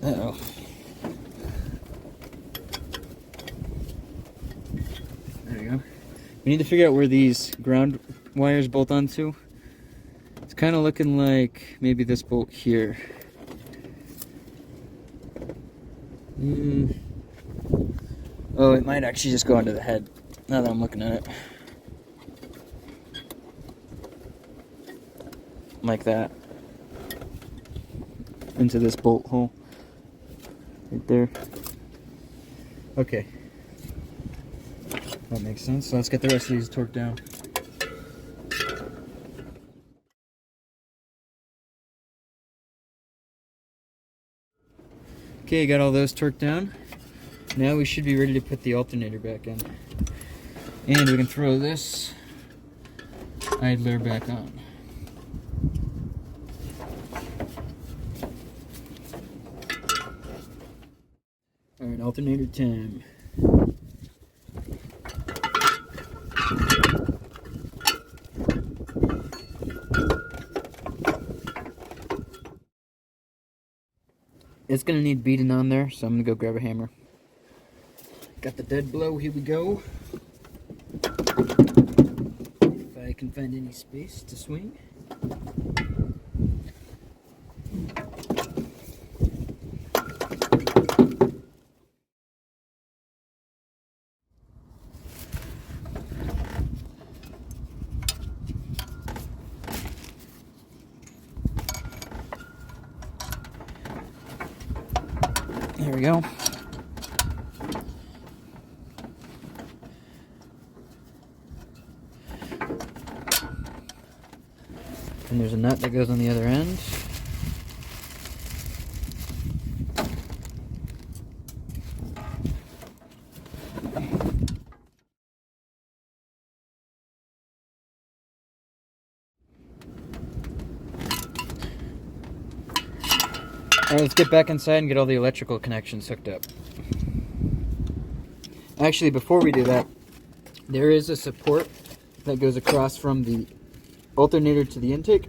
Uh-oh. There you go. We need to figure out where these ground wires bolt onto. It's kind of looking like maybe this bolt here. Oh, it might actually just go under the head, now that I'm looking at it. Like that. Into this bolt hole. Right there. Okay. That makes sense. So let's get the rest of these torqued down. Okay, got all those torqued down. Now we should be ready to put the alternator back in. And we can throw this idler back on. Alright, alternator time. It's gonna need beating on there, so I'm gonna go grab a hammer. Got the dead blow, here we go. If I can find any space to swing. There we go. And there's a nut that goes on the other end. Alright, let's get back inside and get all the electrical connections hooked up. Actually, before we do that, there is a support that goes across from the alternator to the intake.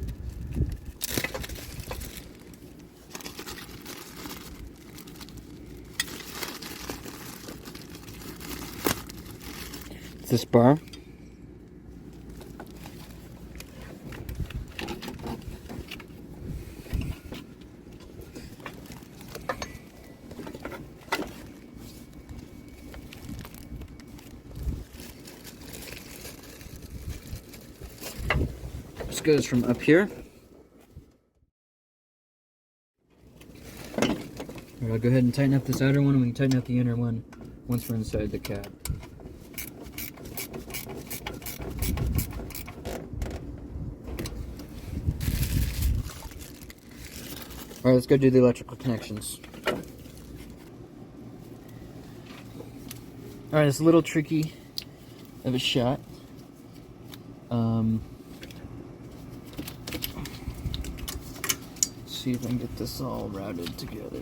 It's this bar. just goes from up here. Alright, I'll go ahead and tighten up this outer one, and we can tighten up the inner one once we're inside the cab. Alright, let's go do the electrical connections. Alright, it's a little tricky of a shot. Let's see if I can get this all routed together.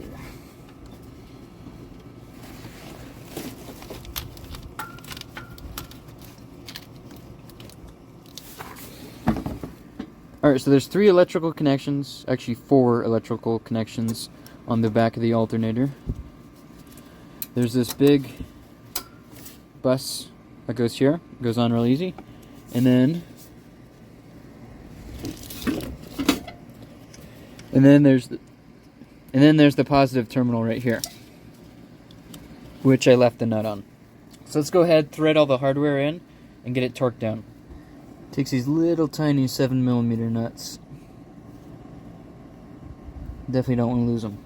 Alright, so there's 3 electrical connections, actually 4 electrical connections on the back of the alternator. There's this big bus that goes here, it goes on real easy, and then there's the positive terminal right here, which I left the nut on. So let's go ahead, thread all the hardware in, and get it torqued down. Takes these little tiny 7mm nuts. Definitely don't want to lose them.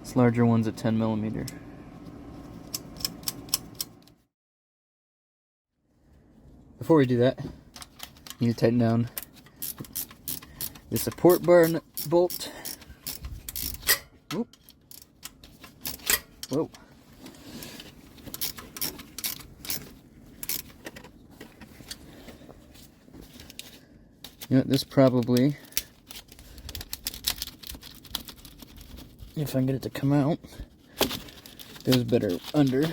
This larger one's a 10mm. Before we do that, you need to tighten down the support bar bolt. Whoop. Whoa. You know, this probably, if I can get it to come out, goes better under.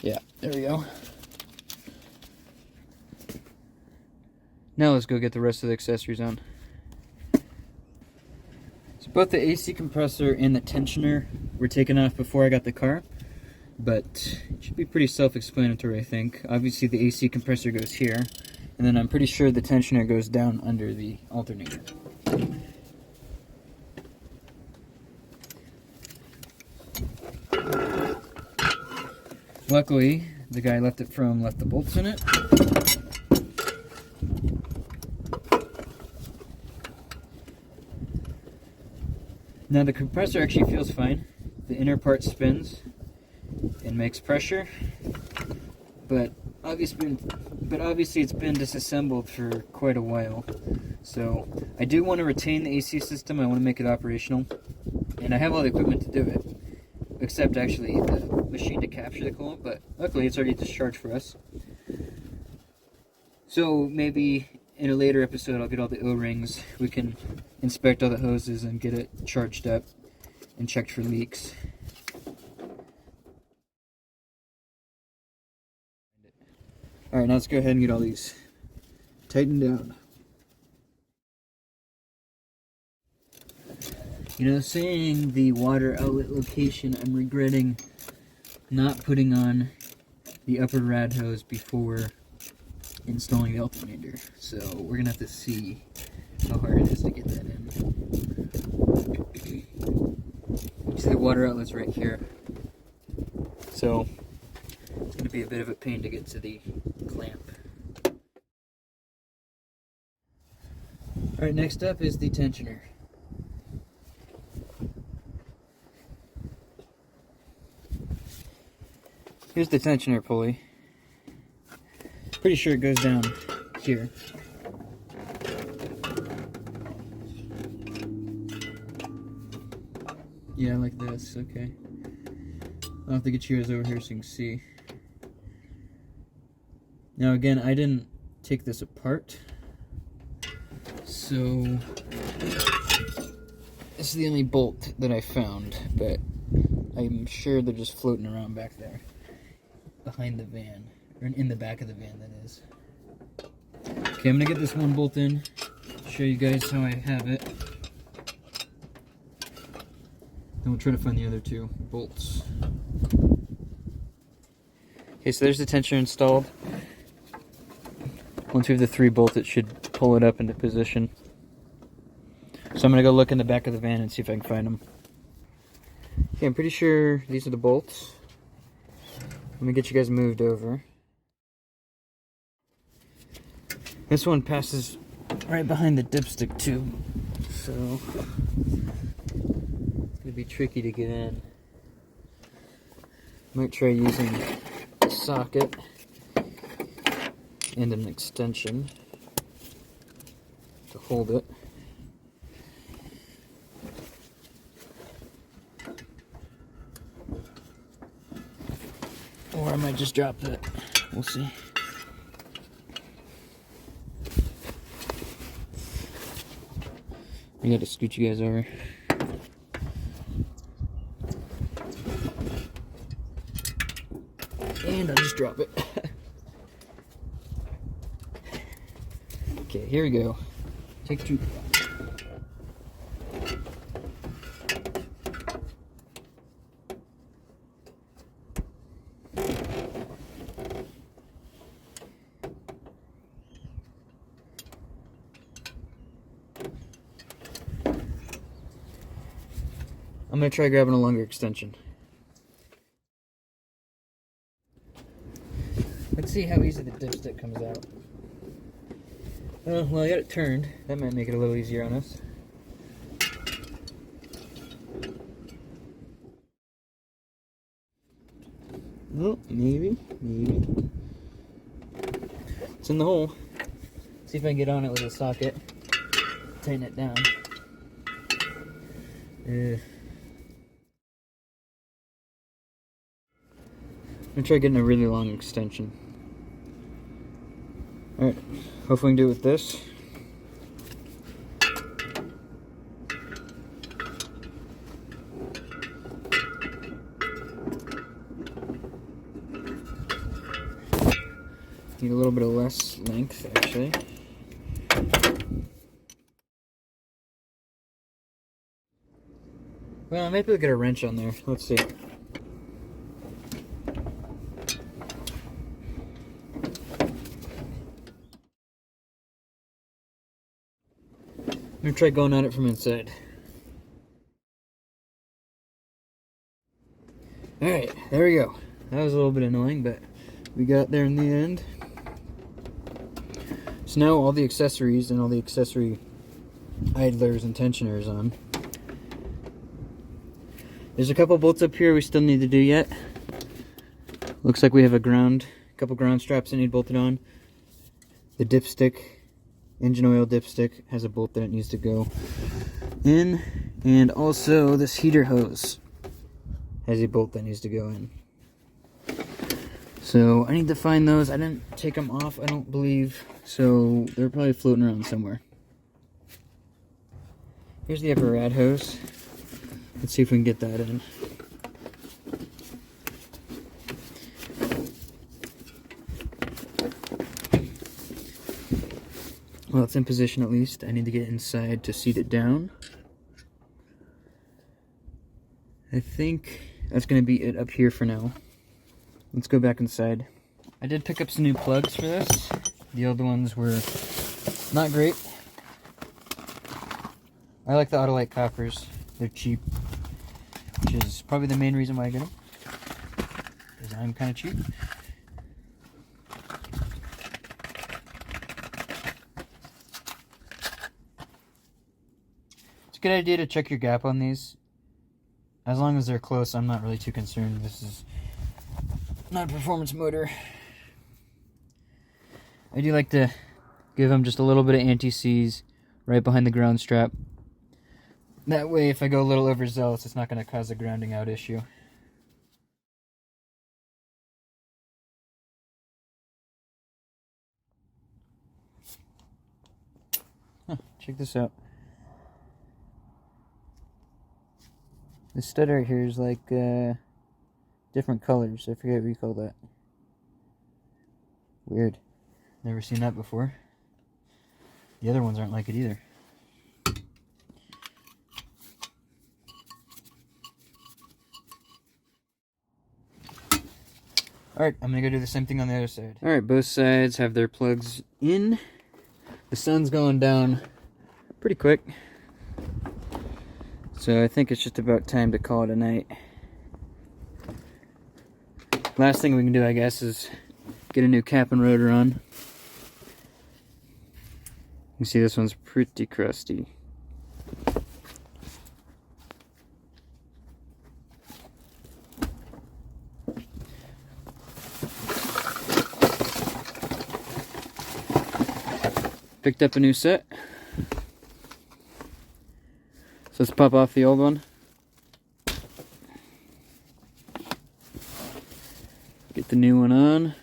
Yeah, there we go. Now let's go get the rest of the accessories on. So both the AC compressor and the tensioner were taken off before I got the car, but it should be pretty self-explanatory, I think. Obviously the AC compressor goes here, and then I'm pretty sure the tensioner goes down under the alternator. Luckily, the guy left the bolts in it. Now the compressor actually feels fine. The inner part spins and makes pressure, but obviously it's been disassembled for quite a while. So I do want to retain the AC system. I want to make it operational, and I have all the equipment to do it, except actually the machine to capture the coolant, but luckily it's already discharged for us. So maybe in a later episode I'll get all the O-rings, we can inspect all the hoses and get it charged up and checked for leaks. Alright, now let's go ahead and get all these tightened down. You know, saying the water outlet location, I'm regretting not putting on the upper rad hose before installing the alternator. So we're gonna have to see how hard it is to get that in. You see the water outlet's right here. So it's gonna be a bit of a pain to get to the clamp. Alright, next up is the tensioner. Here's the tensioner pulley. Pretty sure it goes down here. Yeah, like this, okay. I'll have to get you guys over here so you can see. Now again, I didn't take this apart, so this is the only bolt that I found, but I'm sure they're just floating around back there. Behind the van, or in the back of the van, that is. Okay, I'm gonna get this one bolt in, show you guys how I have it. And we'll try to find the other two bolts. Okay, so there's the tensioner installed. Once we have the 3 bolts, it should pull it up into position. So I'm going to go look in the back of the van and see if I can find them. Okay, I'm pretty sure these are the bolts. Let me get you guys moved over. This one passes right behind the dipstick tube, so it's going to be tricky to get in. Might try using a socket and an extension to hold it. Or I might just drop it. We'll see. I gotta scoot you guys over. And I'll just drop it. Okay, here we go. Take 2. I'm going to try grabbing a longer extension. Let's see how easy the dipstick comes out. Oh, well, I got it turned. That might make it a little easier on us. Oh, maybe. It's in the hole. See if I can get on it with a socket. Tighten it down. I'm gonna try getting a really long extension. Alright, hopefully we can do it with this. Need a little bit of less length, actually. Well, I might be able to get a wrench on there. Let's see. I'm gonna try going at it from inside. Alright, there we go. That was a little bit annoying, but we got there in the end. So now all the accessories and all the accessory idlers and tensioners on. There's a couple bolts up here we still need to do yet. Looks like we have a couple ground straps that need bolted on. The dipstick, engine oil dipstick, has a bolt that it needs to go in. And also this heater hose has a bolt that needs to go in. So I need to find those. I didn't take them off, I don't believe. So they're probably floating around somewhere. Here's the upper rad hose. Let's see if we can get that in. Well, it's in position at least. I need to get inside to seat it down. I think that's going to be it up here for now. Let's go back inside. I did pick up some new plugs for this. The old ones were not great. I like the Autolite coppers. They're cheap, which is probably the main reason why I get them, because I'm kind of cheap. It's a good idea to check your gap on these. As long as they're close, I'm not really too concerned. This is not a performance motor. I do like to give them just a little bit of anti-seize right behind the ground strap. That way, if I go a little overzealous, it's not going to cause a grounding out issue. Huh, check this out. The stud right here is like different colors. I forget what you call that. Weird. Never seen that before. The other ones aren't like it either. Alright, I'm gonna go do the same thing on the other side. Alright, both sides have their plugs in. The sun's going down pretty quick, so I think it's just about time to call it a night. Last thing we can do, I guess, is get a new cap and rotor on. You see this one's pretty crusty. Picked up a new set. So let's pop off the old one. Get the new one on.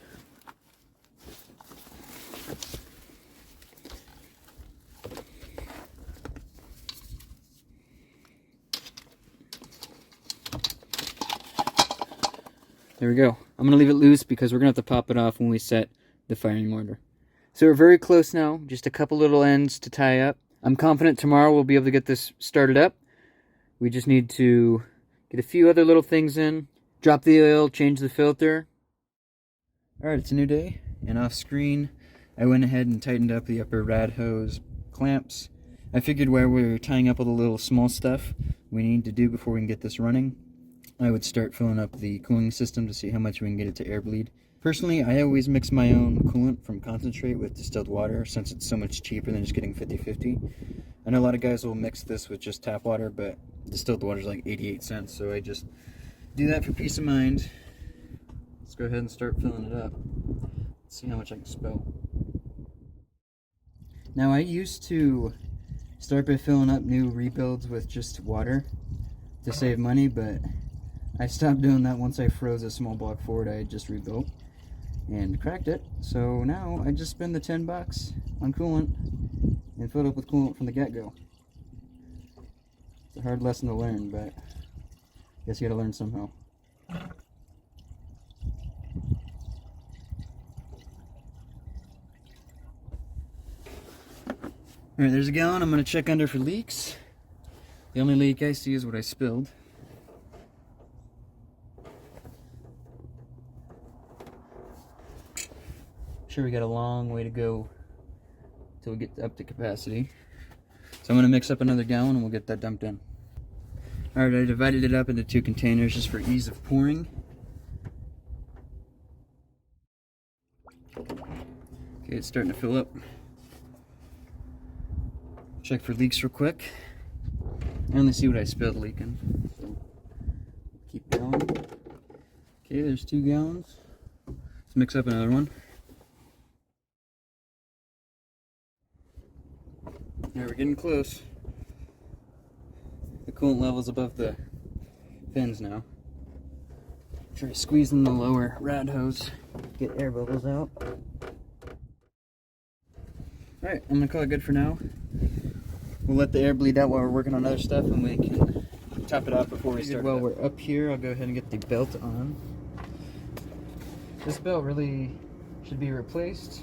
There we go. I'm going to leave it loose because we're going to have to pop it off when we set the firing order. So we're very close now. Just a couple little ends to tie up. I'm confident tomorrow we'll be able to get this started up. We just need to get a few other little things in. Drop the oil, change the filter. Alright, it's a new day. And off screen, I went ahead and tightened up the upper rad hose clamps. I figured while we were tying up all the little small stuff we need to do before we can get this running, I would start filling up the cooling system to see how much we can get it to air bleed. Personally, I always mix my own coolant from concentrate with distilled water since it's so much cheaper than just getting 50-50. I know a lot of guys will mix this with just tap water, but distilled water is like 88 cents, so I just do that for peace of mind. Let's go ahead and start filling it up. Let's see how much I can spill. Now, I used to start by filling up new rebuilds with just water to save money, but I stopped doing that once I froze a small block Ford I had just rebuilt and cracked it. So now I just spend the $10 on coolant and fill it up with coolant from the get-go. It's a hard lesson to learn, but I guess you gotta learn somehow. Alright, there's a gallon. I'm gonna check under for leaks. The only leak I see is what I spilled. Sure, we got a long way to go till we get up to capacity. So I'm going to mix up another gallon and we'll get that dumped in. Alright, I divided it up into 2 containers just for ease of pouring. Okay, it's starting to fill up. Check for leaks real quick. I only see what I spilled leaking, so keep going. Okay, there's 2 gallons. Let's mix up another one. Alright, we're getting close. The coolant level's above the fins now. Try squeezing the lower rad hose, get air bubbles out. Alright, I'm gonna call it good for now. We'll let the air bleed out while we're working on other stuff and we can top it off before we start. While we're up here, I'll go ahead and get the belt on. This belt really should be replaced,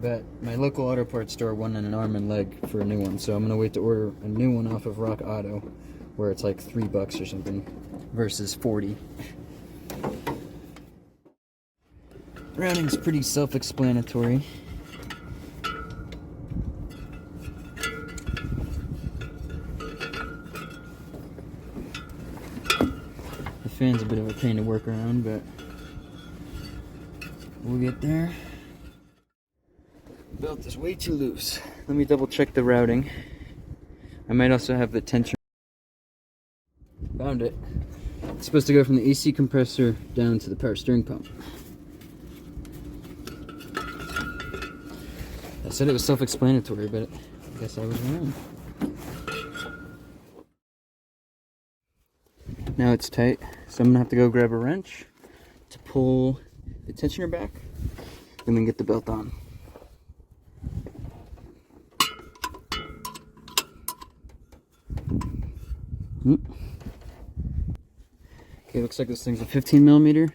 but my local auto parts store wanted an arm and leg for a new one, so I'm gonna wait to order a new one off of Rock Auto, where it's like $3 or something versus 40. Routing's pretty self-explanatory. The fan's a bit of a pain to work around, but we'll get there. The belt is way too loose. Let me double check the routing. I might also have the tension. Found it. It's supposed to go from the AC compressor down to the power steering pump. I said it was self-explanatory, but I guess I was wrong. Now it's tight, so I'm gonna have to go grab a wrench to pull the tensioner back and then get the belt on. Okay, looks like this thing's a 15mm.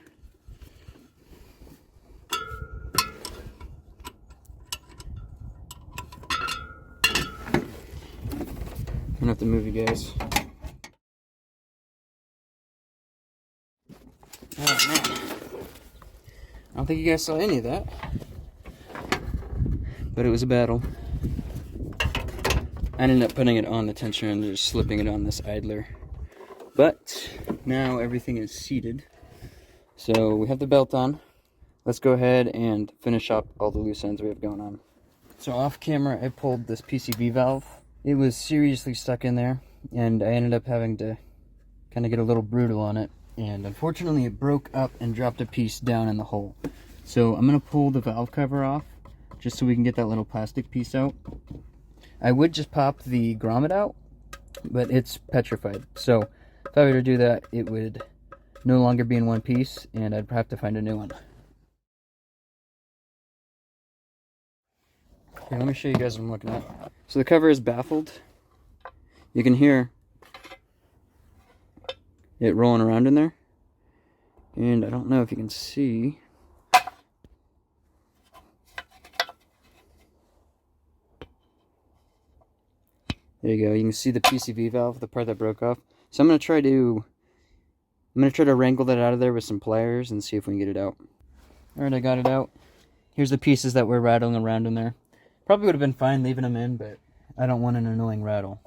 I'm gonna have to move you guys. Oh man. I don't think you guys saw any of that, but it was a battle. I ended up putting it on the tensioner and just slipping it on this idler. But now everything is seated. So we have the belt on. Let's go ahead and finish up all the loose ends we have going on. So off camera, I pulled this PCV valve. It was seriously stuck in there, and I ended up having to kind of get a little brutal on it. And unfortunately, it broke up and dropped a piece down in the hole. So I'm going to pull the valve cover off, just so we can get that little plastic piece out. I would just pop the grommet out, but it's petrified. So if I were to do that, it would no longer be in one piece, and I'd have to find a new one. Okay, let me show you guys what I'm looking at. So the cover is baffled. You can hear it rolling around in there. And I don't know if you can see. There you go. You can see the PCV valve, the part that broke off. So I'm going to try to wrangle that out of there with some pliers and see if we can get it out. Alright, I got it out. Here's the pieces that were rattling around in there. Probably would have been fine leaving them in, but I don't want an annoying rattle.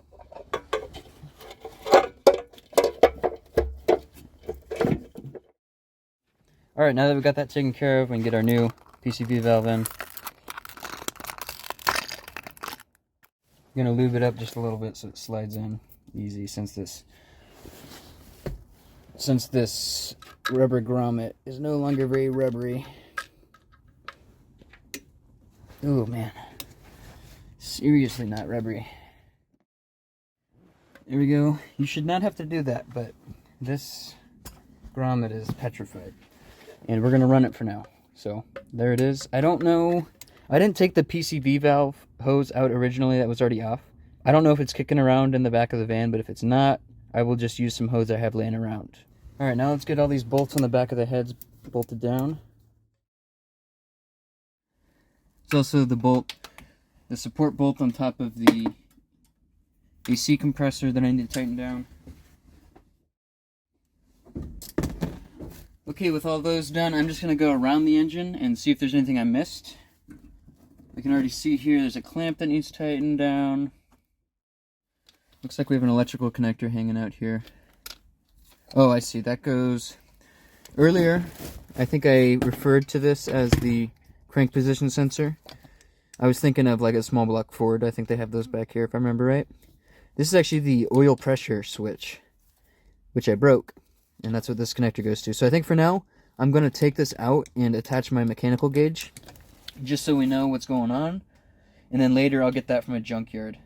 Alright, now that we got that taken care of, we can get our new PCV valve in. I'm going to lube it up just a little bit so it slides in easy, since this rubber grommet is no longer very rubbery. Oh man, seriously not rubbery. There we go. You should not have to do that, but this grommet is petrified. And we're going to run it for now. So, there it is. I don't know. I didn't take the PCV valve hose out originally. That was already off. I don't know if it's kicking around in the back of the van, but if it's not, I will just use some hose I have laying around. Alright, now let's get all these bolts on the back of the heads bolted down. There's also the support bolt on top of the AC compressor that I need to tighten down. Okay, with all those done, I'm just going to go around the engine and see if there's anything I missed. We can already see here there's a clamp that needs tightened down. Looks like we have an electrical connector hanging out here. Oh, I see. That goes... Earlier, I think I referred to this as the crank position sensor. I was thinking of like a small block Ford. I think they have those back here if I remember right. This is actually the oil pressure switch, which I broke. And that's what this connector goes to. So I think for now, I'm going to take this out and attach my mechanical gauge, just so we know what's going on. And then later I'll get that from a junkyard.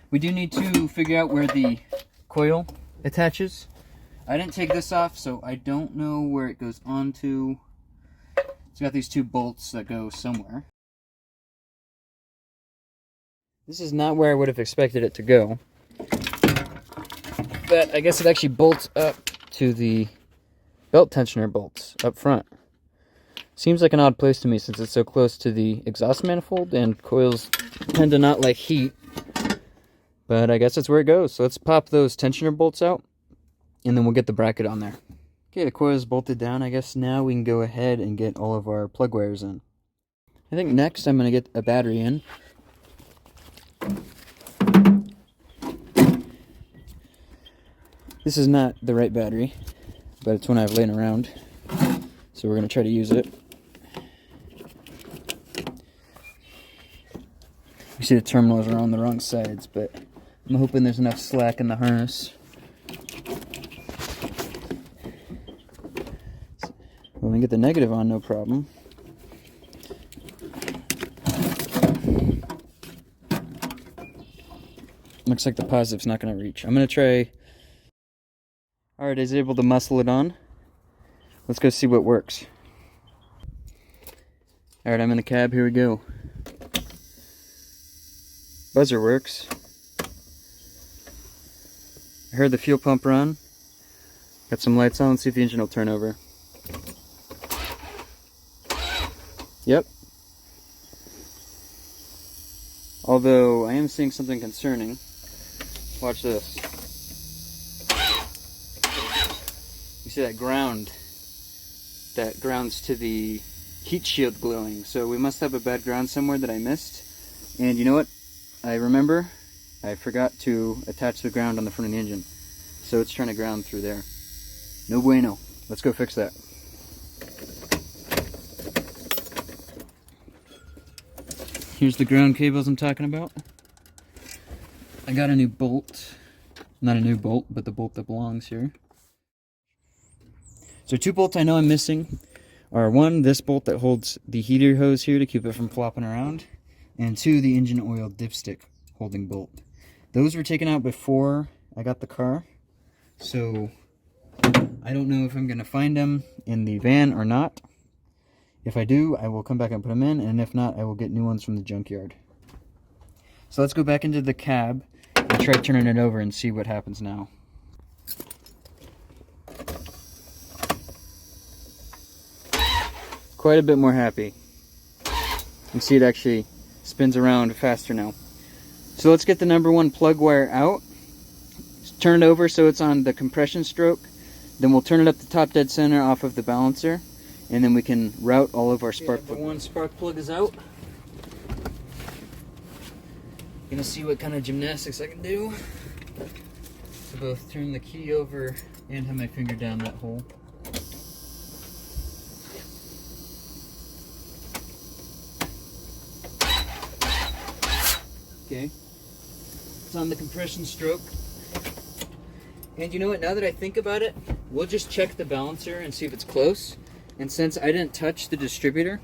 We do need to figure out where the coil attaches. I didn't take this off, so I don't know where it goes onto. It's got these two bolts that go somewhere. This is not where I would have expected it to go. But I guess it actually bolts up to the belt tensioner bolts up front. Seems like an odd place to me since it's so close to the exhaust manifold and coils tend to not like heat. But I guess that's where it goes. So let's pop those tensioner bolts out and then we'll get the bracket on there. Okay, the coil is bolted down. I guess now we can go ahead and get all of our plug wires in. I think next I'm going to get a battery in. This is not the right battery, but it's one I have laying around, so we're going to try to use it. You see the terminals are on the wrong sides, but I'm hoping there's enough slack in the harness. Well, we can get the negative on, no problem. Looks like the positive's not going to reach. I'm going to try... Alright, I was able to muscle it on. Let's go see what works. Alright, I'm in the cab. Here we go. Buzzer works. I heard the fuel pump run. Got some lights on. Let's see if the engine will turn over. Yep. Although, I am seeing something concerning. Watch this. You see that ground? That grounds to the heat shield glowing. So we must have a bad ground somewhere that I missed. And you know what? I remember I forgot to attach the ground on the front of the engine. So it's trying to ground through there. No bueno. Let's go fix that. Here's the ground cables I'm talking about. I got a new bolt. Not a new bolt, but the bolt that belongs here. So 2 bolts I know I'm missing are 1, this bolt that holds the heater hose here to keep it from flopping around, and 2, the engine oil dipstick holding bolt. Those were taken out before I got the car, so I don't know if I'm going to find them in the van or not. If I do, I will come back and put them in, and if not, I will get new ones from the junkyard. So let's go back into the cab and try turning it over and see what happens now. Quite a bit more happy. You can see it actually spins around faster now. So let's get the number 1 plug wire out. Turn it over so it's on the compression stroke. Then we'll turn it up to top dead center off of the balancer. And then we can route all of our spark plug. Number 1 spark plug is out. Gonna see what kind of gymnastics I can do to both turn the key over and have my finger down that hole. Okay, it's on the compression stroke. And you know what, now that I think about it, we'll just check the balancer and see if it's close. And since I didn't touch the distributor,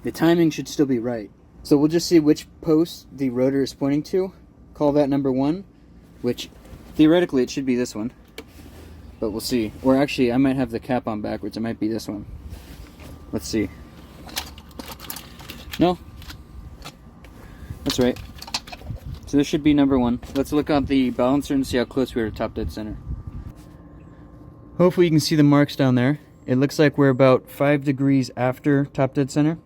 the timing should still be right. So we'll just see which post the rotor is pointing to. Call that number 1, which theoretically it should be this one. But we'll see. Or actually, I might have the cap on backwards. It might be this one. Let's see. No. That's right. So this should be number 1. Let's look at the balancer and see how close we are to top dead center. Hopefully you can see the marks down there. It looks like we're about 5 degrees after top dead center,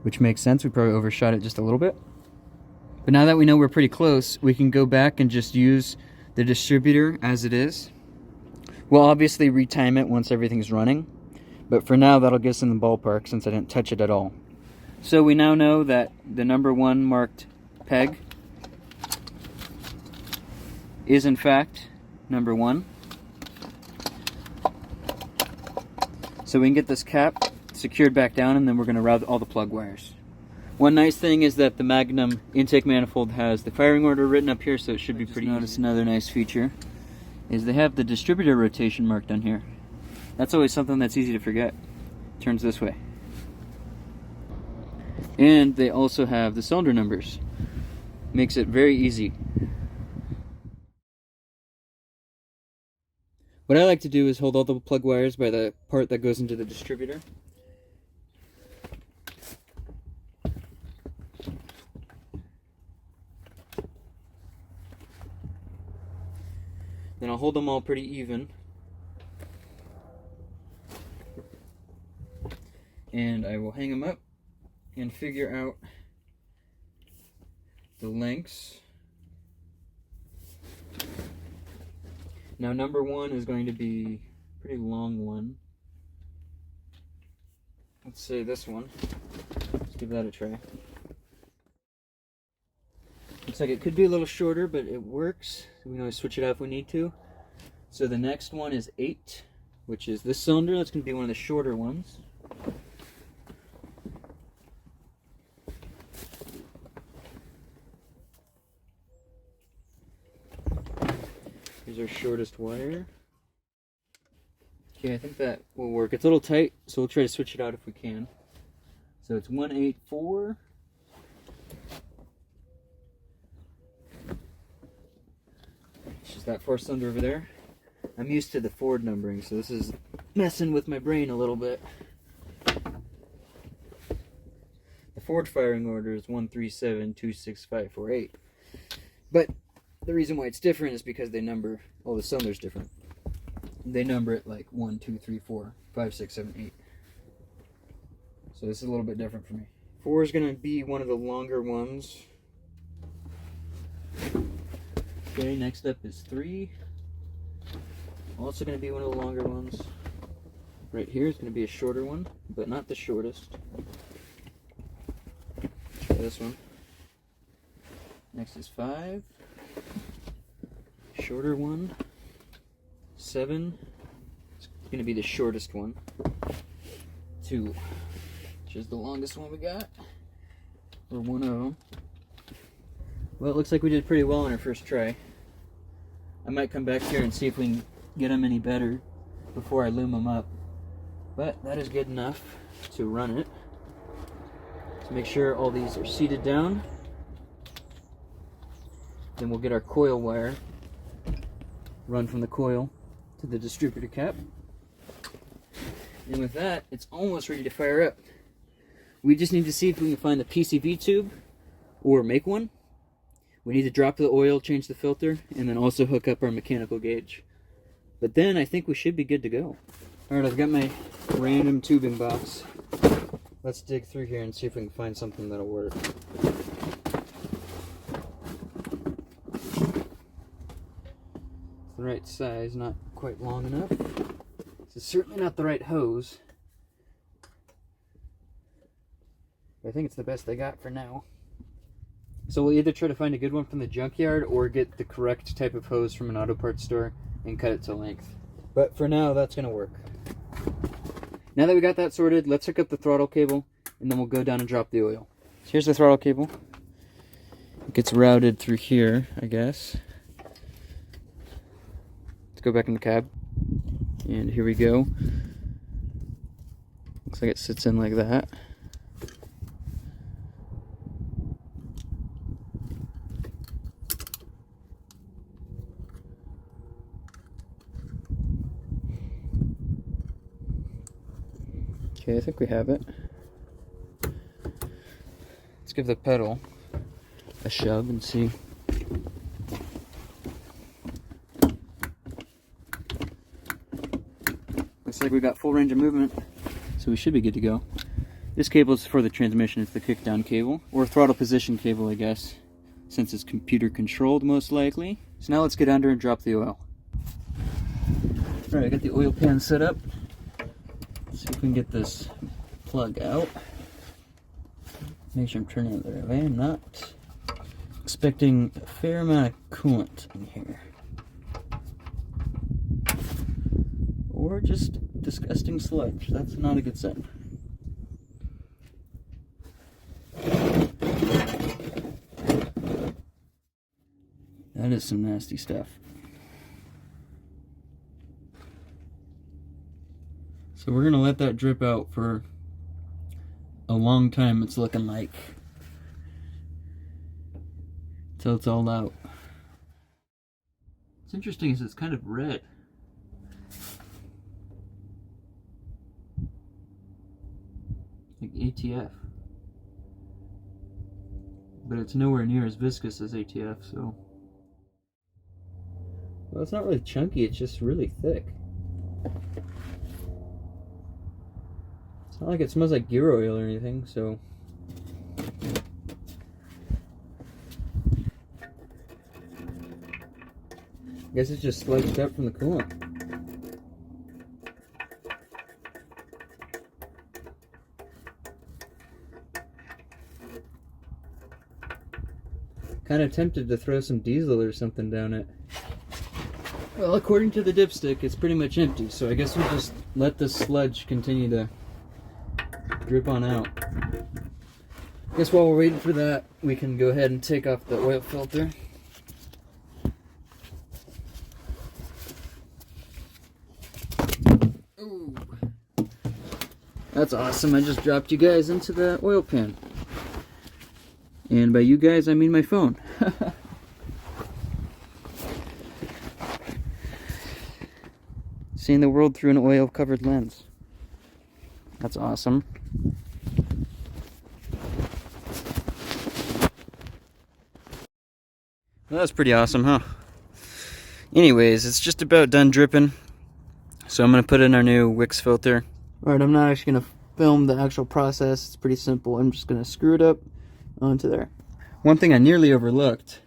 which makes sense. We probably overshot it just a little bit. But now that we know we're pretty close, we can go back and just use the distributor as it is. We'll obviously retime it once everything's running, but for now that'll get us in the ballpark since I didn't touch it at all. So we now know that the number 1 marked peg is in fact number 1. So we can get this cap secured back down, and then we're going to route all the plug wires. One nice thing is that the Magnum intake manifold has the firing order written up here, so it should be pretty easy. Notice another nice feature is they have the distributor rotation marked on here. That's always something that's easy to forget. Turns this way. And they also have the cylinder numbers. Makes it very easy. What I like to do is hold all the plug wires by the part that goes into the distributor. Then I'll hold them all pretty even. And I will hang them up and figure out the lengths. Now number 1 is going to be a pretty long one. Let's say this one. Let's give that a try. Looks like it could be a little shorter, but it works. We can always switch it out if we need to. So the next one is 8, which is this cylinder. That's going to be one of the shorter ones. Here's our shortest wire. Okay, I think that will work. It's a little tight, so we'll try to switch it out if we can. So it's 184. It's just that 4 cylinder over there. I'm used to the Ford numbering, so this is messing with my brain a little bit. The Ford firing order is 137-26548. But the reason why it's different is because they number all the cylinders different. They number it like 1, 2, 3, 4, 5, 6, 7, 8. So this is a little bit different for me. 4 is going to be one of the longer ones. Okay, next up is 3. Also going to be one of the longer ones. Right here is going to be a shorter one, but not the shortest. Try this one. Next is 5. Shorter one. 7. It's going to be the shortest one. 2, which is the longest one we got. Or one of them. Well, it looks like we did pretty well on our first try. I might come back here and see if we can get them any better before I loom them up. But that is good enough to run it. To make sure all these are seated down. Then we'll get our coil wire run from the coil to the distributor cap. And with that, it's almost ready to fire up. We just need to see if we can find the PCV tube or make one. We need to drop the oil, change the filter, and then also hook up our mechanical gauge. But then I think we should be good to go. Alright, I've got my random tubing box. Let's dig through here and see if we can find something that'll work. It's the right size, not quite long enough. This is certainly not the right hose. But I think it's the best they got for now. So we'll either try to find a good one from the junkyard or get the correct type of hose from an auto parts store and cut it to length. But for now, that's going to work. Now that we got that sorted, let's hook up the throttle cable and then we'll go down and drop the oil. So here's the throttle cable. It gets routed through here, I guess. Let's go back in the cab. And here we go. Looks like it sits in like that. Okay, I think we have it. Let's give the pedal a shove and see. Looks like we got full range of movement, so we should be good to go. This cable is for the transmission. It's the kickdown cable, or throttle position cable, I guess, since it's computer controlled most likely. So now let's get under and drop the oil. Alright, I got the oil pan set up. See if we can get this plug out. Make sure I'm turning it the right way. I'm not expecting a fair amount of coolant in here. Or just disgusting sludge. That's not a good sign. That is some nasty stuff. So we're going to let that drip out for a long time, it's looking like. Till it's all out. What's interesting is it's kind of red. Like ATF. But it's nowhere near as viscous as ATF, so. Well, it's not really chunky, it's just really thick. It's not like it smells like gear oil or anything, so. I guess it's just sludged up from the coolant. Kind of tempted to throw some diesel or something down it. Well, according to the dipstick, it's pretty much empty, so I guess we'll just let the sludge continue to drip on out. I guess while we're waiting for that, we can go ahead and take off the oil filter. Ooh. That's awesome, I just dropped you guys into the oil pan. And by you guys, I mean my phone. Seeing the world through an oil-covered lens. That's awesome. Well, that's pretty awesome, huh? Anyways, it's just about done dripping. So I'm going to put in our new Wix filter. Alright, I'm not actually going to film the actual process. It's pretty simple. I'm just going to screw it up onto there. One thing I nearly overlooked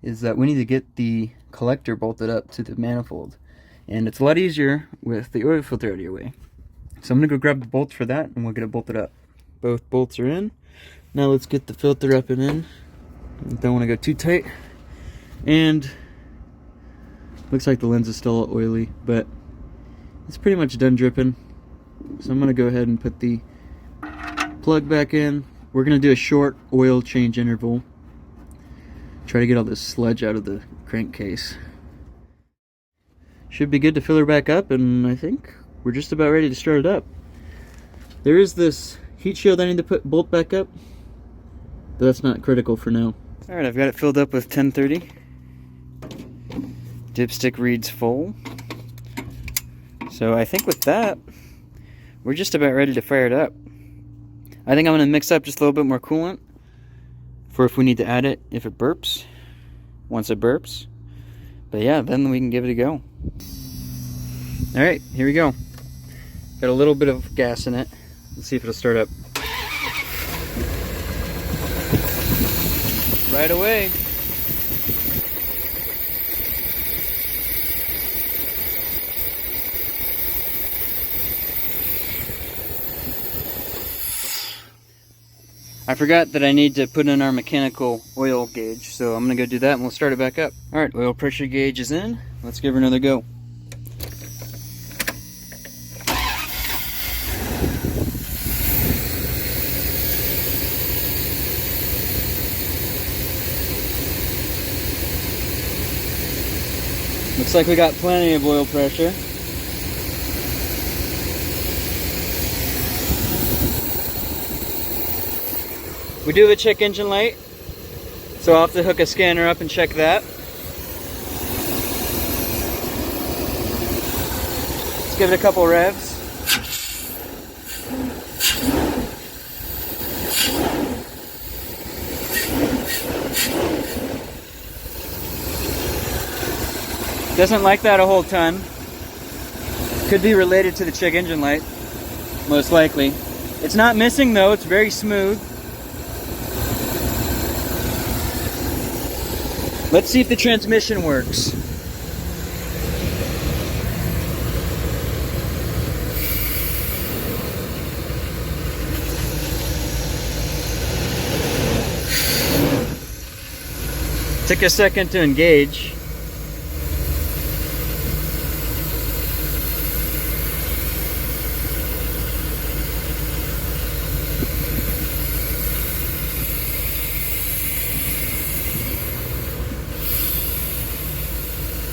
is that we need to get the collector bolted up to the manifold. And it's a lot easier with the oil filter out of your way. So I'm gonna go grab the bolts for that and we'll get it bolted up. Both bolts are in. Now let's get the filter up and in. Don't want to go too tight. And looks like the lens is still oily, but it's pretty much done dripping. So I'm gonna go ahead and put the plug back in. We're gonna do a short oil change interval. Try to get all this sludge out of the crankcase. Should be good to fill her back up, and I think we're just about ready to start it up. There is this heat shield I need to bolt back up, but that's not critical for now. Alright, I've got it filled up with 1030. Dipstick reads full. So I think with that, we're just about ready to fire it up. I think I'm going to mix up just a little bit more coolant for if we need to add it if it burps, once it burps. But yeah, then we can give it a go. Alright, here we go. Got a little bit of gas in it. Let's see if it'll start up. Right away. I forgot that I need to put in our mechanical oil gauge, so I'm gonna go do that and we'll start it back up. Alright, oil pressure gauge is in. Let's give her another go. Looks like we got plenty of oil pressure. We do have a check engine light, so I'll have to hook a scanner up and check that. Let's give it a couple revs. Doesn't like that a whole ton. Could be related to the check engine light, most likely. It's not missing though, it's very smooth. Let's see if the transmission works. Took a second to engage.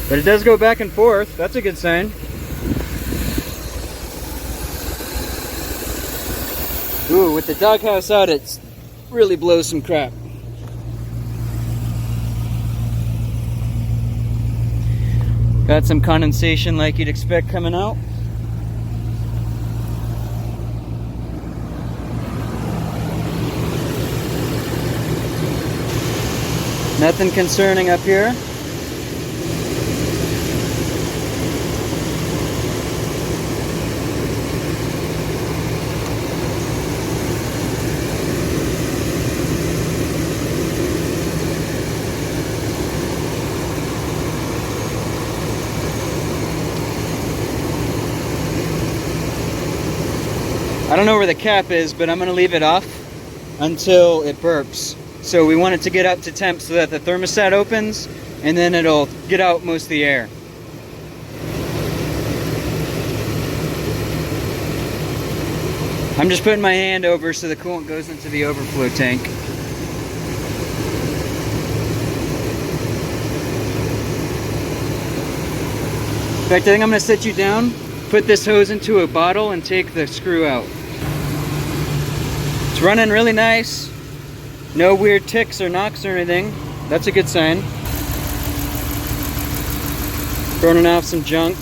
But it does go back and forth. That's a good sign. Ooh, with the doghouse out, it really blows some crap. Got some condensation like you'd expect coming out. Nothing concerning up here. I don't know where the cap is, but I'm going to leave it off until it burps. So we want it to get up to temp so that the thermostat opens, and then it'll get out most of the air. I'm just putting my hand over so the coolant goes into the overflow tank. In fact, I think I'm going to set you down, put this hose into a bottle, and take the screw out. It's running really nice. No weird ticks or knocks or anything. That's a good sign. Burning off some junk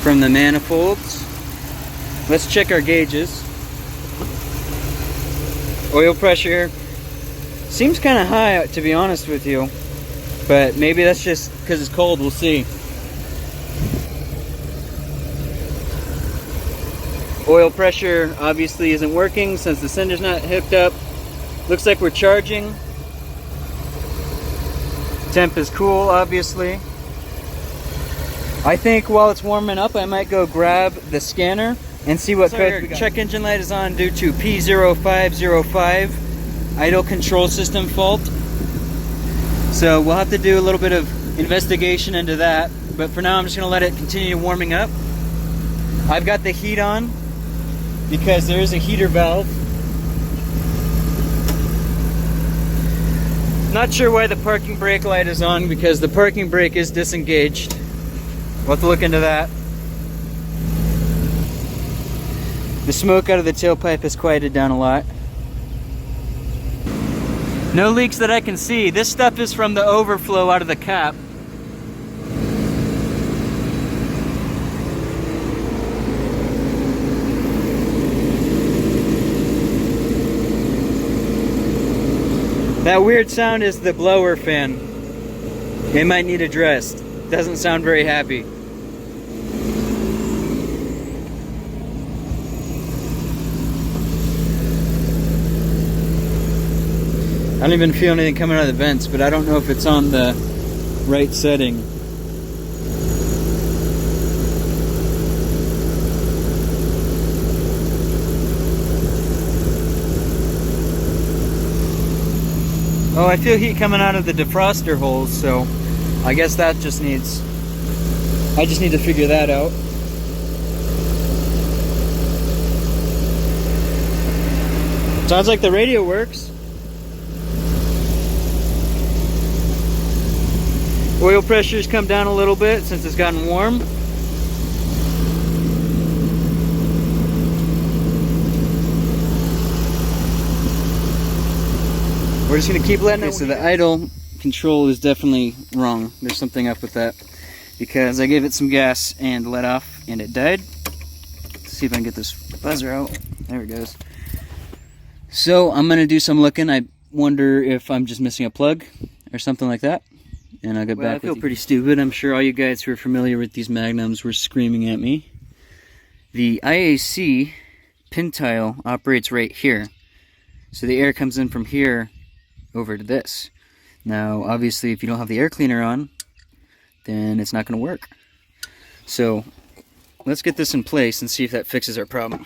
from the manifolds. Let's check our gauges. Oil pressure seems kind of high, to be honest with you, but maybe that's just because it's cold. We'll see. Oil pressure obviously isn't working since the sender's not hooked up. Looks like we're charging. Temp is cool, obviously. I think while it's warming up, I might go grab the scanner and see what code. Check engine light is on due to P0505 idle control system fault. So we'll have to do a little bit of investigation into that. But for now, I'm just going to let it continue warming up. I've got the heat on because there is a heater valve. Not sure why the parking brake light is on, because the parking brake is disengaged. We'll have to look into that. The smoke out of the tailpipe has quieted down a lot. No leaks that I can see. This stuff is from the overflow out of the cap. That weird sound is the blower fan. It might need addressed. Doesn't sound very happy. I don't even feel anything coming out of the vents, but I don't know if it's on the right setting. Oh, I feel heat coming out of the defroster holes, so I guess that just needs... I just need to figure that out. Sounds like the radio works. Oil pressure's come down a little bit since it's gotten warm. We're just gonna keep letting it. So the idle control is definitely wrong. There's something up with that, because I gave it some gas and let off and it died. Let's see if I can get this buzzer out. There it goes. So I'm gonna do some looking. I wonder if I'm just missing a plug or something like that. And I'll get back. I feel pretty stupid. I'm sure all you guys who are familiar with these magnums were screaming at me. The IAC pin tile operates right here. So the air comes in from here over to this. Now, obviously, if you don't have the air cleaner on, then it's not going to work. So let's get this in place and see if that fixes our problem.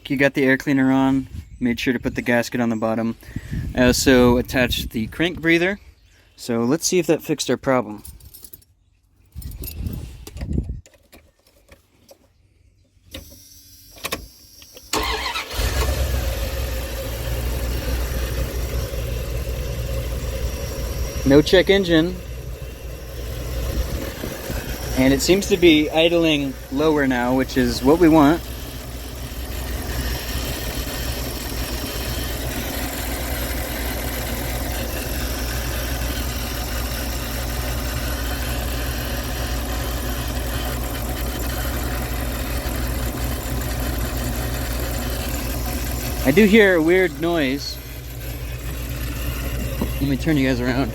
You got the air cleaner on, made sure to put the gasket on the bottom. I also attached the crank breather. So let's see if that fixed our problem. No check engine. And it seems to be idling lower now, which is what we want. I do hear a weird noise. Let me turn you guys around.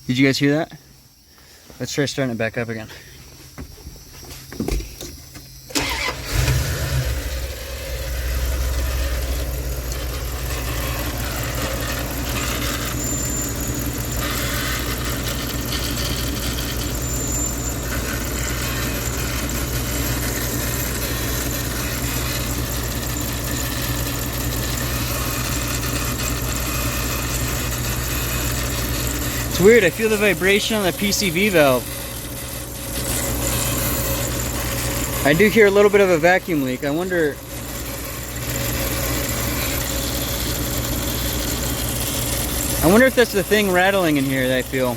Did you guys hear that? Let's try starting it back up again. It's weird, I feel the vibration on the PCV valve. I do hear a little bit of a vacuum leak. I wonder... if that's the thing rattling in here that I feel.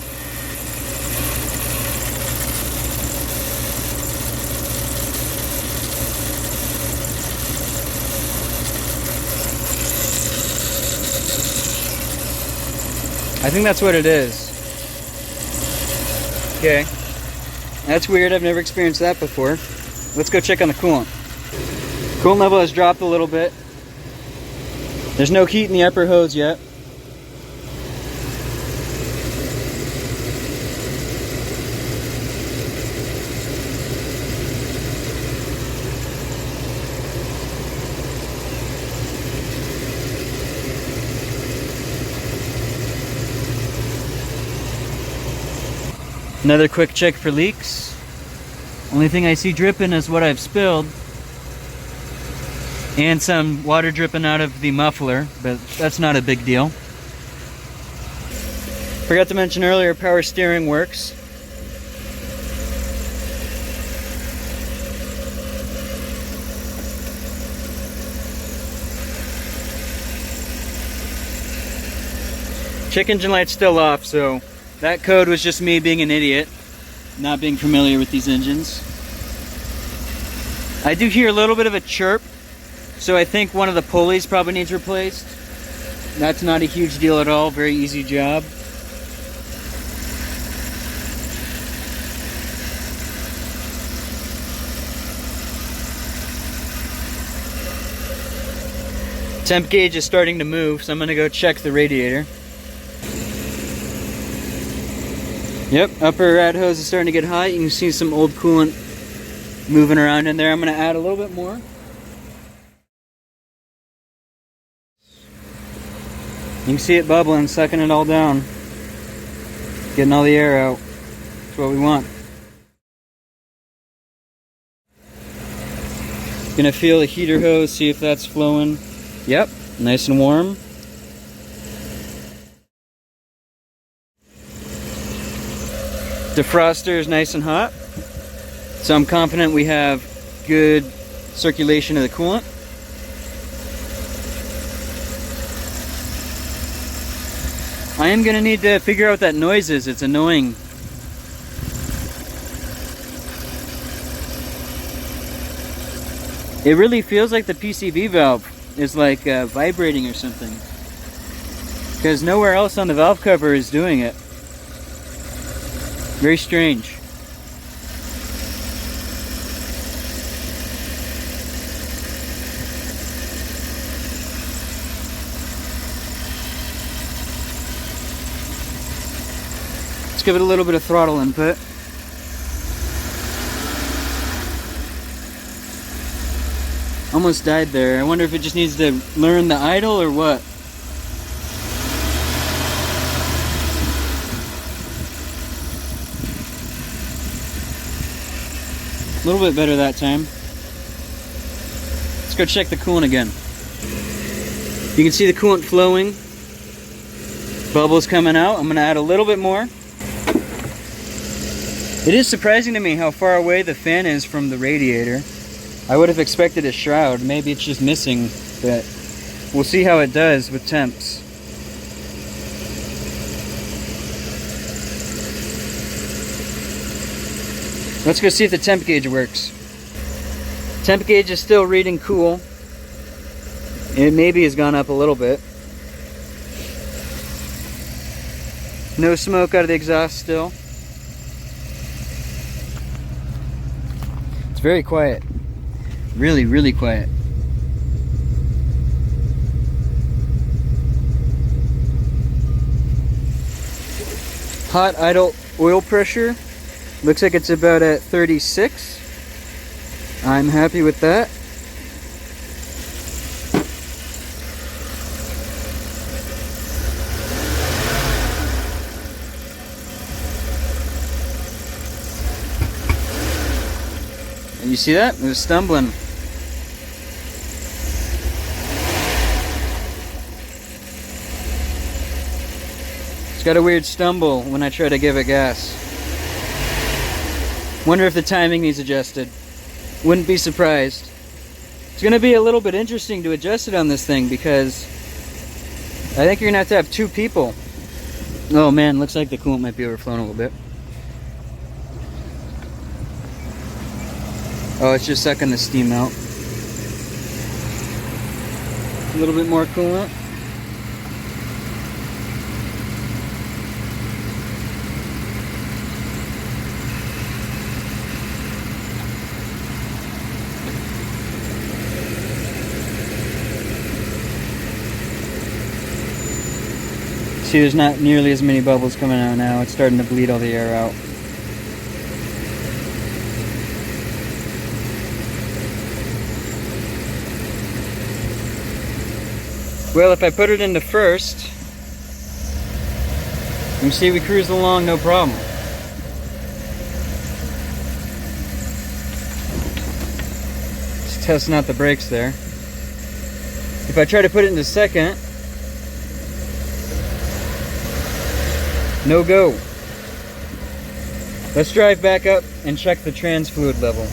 I think that's what it is. Okay. That's weird, I've never experienced that before. Let's go check on the coolant. Coolant level has dropped a little bit. There's no heat in the upper hose yet. Another quick check for leaks. Only thing I see dripping is what I've spilled. And some water dripping out of the muffler, but that's not a big deal. Forgot to mention earlier, power steering works. Check engine light's still off, so that code was just me being an idiot, not being familiar with these engines. I do hear a little bit of a chirp, so I think one of the pulleys probably needs replaced. That's not a huge deal at all, very easy job. Temp gauge is starting to move, so I'm gonna go check the radiator. Yep, upper rat hose is starting to get hot. You can see some old coolant moving around in there. I'm going to add a little bit more. You can see it bubbling, sucking it all down. Getting all the air out. That's what we want. Gonna feel the heater hose, see if that's flowing. Yep, nice and warm. Defroster is nice and hot, so I'm confident we have good circulation of the coolant. I am going to need to figure out what that noise is. It's annoying. It really feels like the PCV valve is like vibrating or something, because nowhere else on the valve cover is doing it. Very strange. Let's give it a little bit of throttle input. Almost died there. I wonder if it just needs to learn the idle or what. A little bit better that time. Let's go check the coolant again. You can see the coolant flowing. Bubbles coming out. I'm going to add a little bit more. It is surprising to me how far away the fan is from the radiator. I would have expected a shroud. Maybe it's just missing, but we'll see how it does with temps. Let's go see if the temp gauge works. Temp gauge is still reading cool. It maybe has gone up a little bit. No smoke out of the exhaust still. It's very quiet. Really, really quiet. Hot idle oil pressure. Looks like it's about at 36. I'm happy with that. And you see that? It was stumbling. It's got a weird stumble when I try to give it gas. Wonder if the timing needs adjusted. Wouldn't be surprised. It's going to be a little bit interesting to adjust it on this thing, because I think you're going to have two people. Oh man, looks like the coolant might be overflowing a little bit. Oh, it's just sucking the steam out. A little bit more coolant. see there's not nearly as many bubbles coming out now. It's starting to bleed all the air out. Well, if I put it into first, you can see we cruise along no problem. Just testing out the brakes there. If I try to put it into second, no go. Let's drive back up and check the trans fluid level.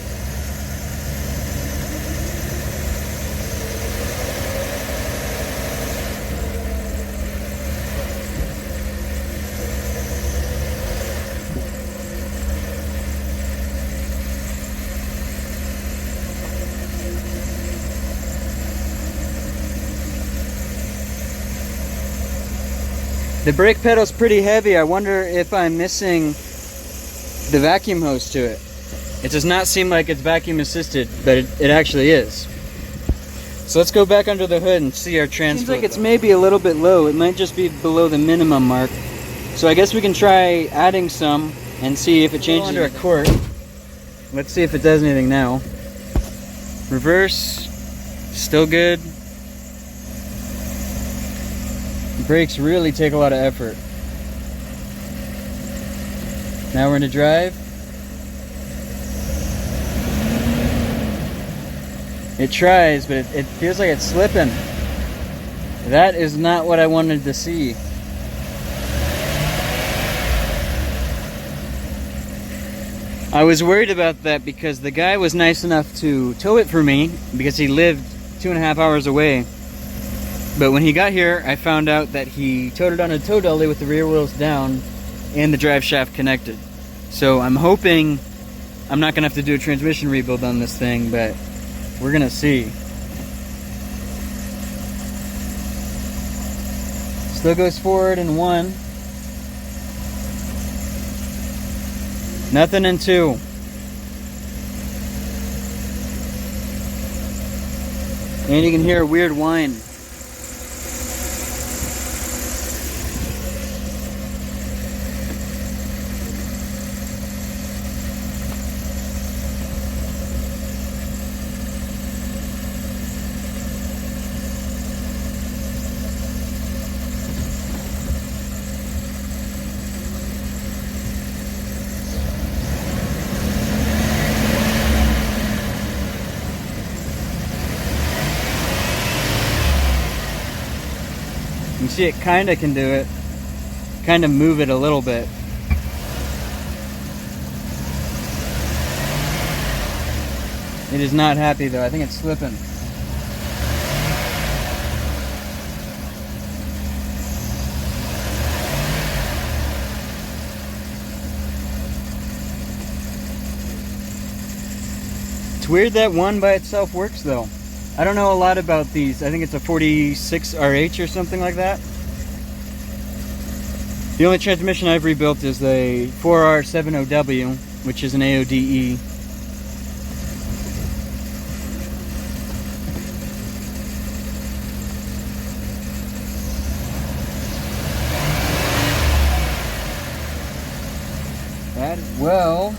The brake pedal's pretty heavy. I wonder if I'm missing the vacuum hose to it. It does not seem like it's vacuum assisted, but it actually is. So let's go back under the hood and see our trans. Seems like it's maybe a little bit low. It might just be below the minimum mark. So I guess we can try adding some and see if it changes. Under a quart. Let's see if it does anything now. Reverse, still good. Brakes really take a lot of effort. Now we're in a drive. It tries, but it feels like it's slipping. That is not what I wanted to see. I was worried about that because the guy was nice enough to tow it for me because he lived 2.5 hours away. But when he got here, I found out that he towed it on a tow dolly with the rear wheels down and the drive shaft connected. So I'm hoping I'm not going to have to do a transmission rebuild on this thing, but we're going to see. Still goes forward in 1. Nothing in 2. And you can hear a weird whine. You see it kinda can do it. Kinda move it a little bit. It is not happy though. I think it's slipping. It's weird that one by itself works though. I don't know a lot about these. I think it's a 46 RH or something like that. The only transmission I've rebuilt is the 4R70W, which is an AODE. Well,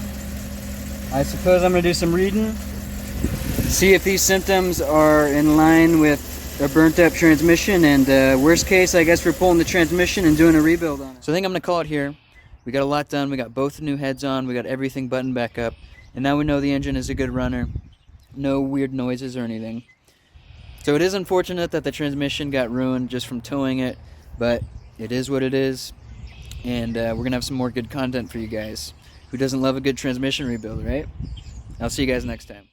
I suppose I'm going to do some reading. See if these symptoms are in line with a burnt up transmission, and worst case I guess we're pulling the transmission and doing a rebuild on it. So I think I'm going to call it here. We got a lot done. We got both new heads on. We got everything buttoned back up. And now we know the engine is a good runner. No weird noises or anything. So it is unfortunate that the transmission got ruined just from towing it, but it is what it is. And we're going to have some more good content for you guys. Who doesn't love a good transmission rebuild, right? I'll see you guys next time.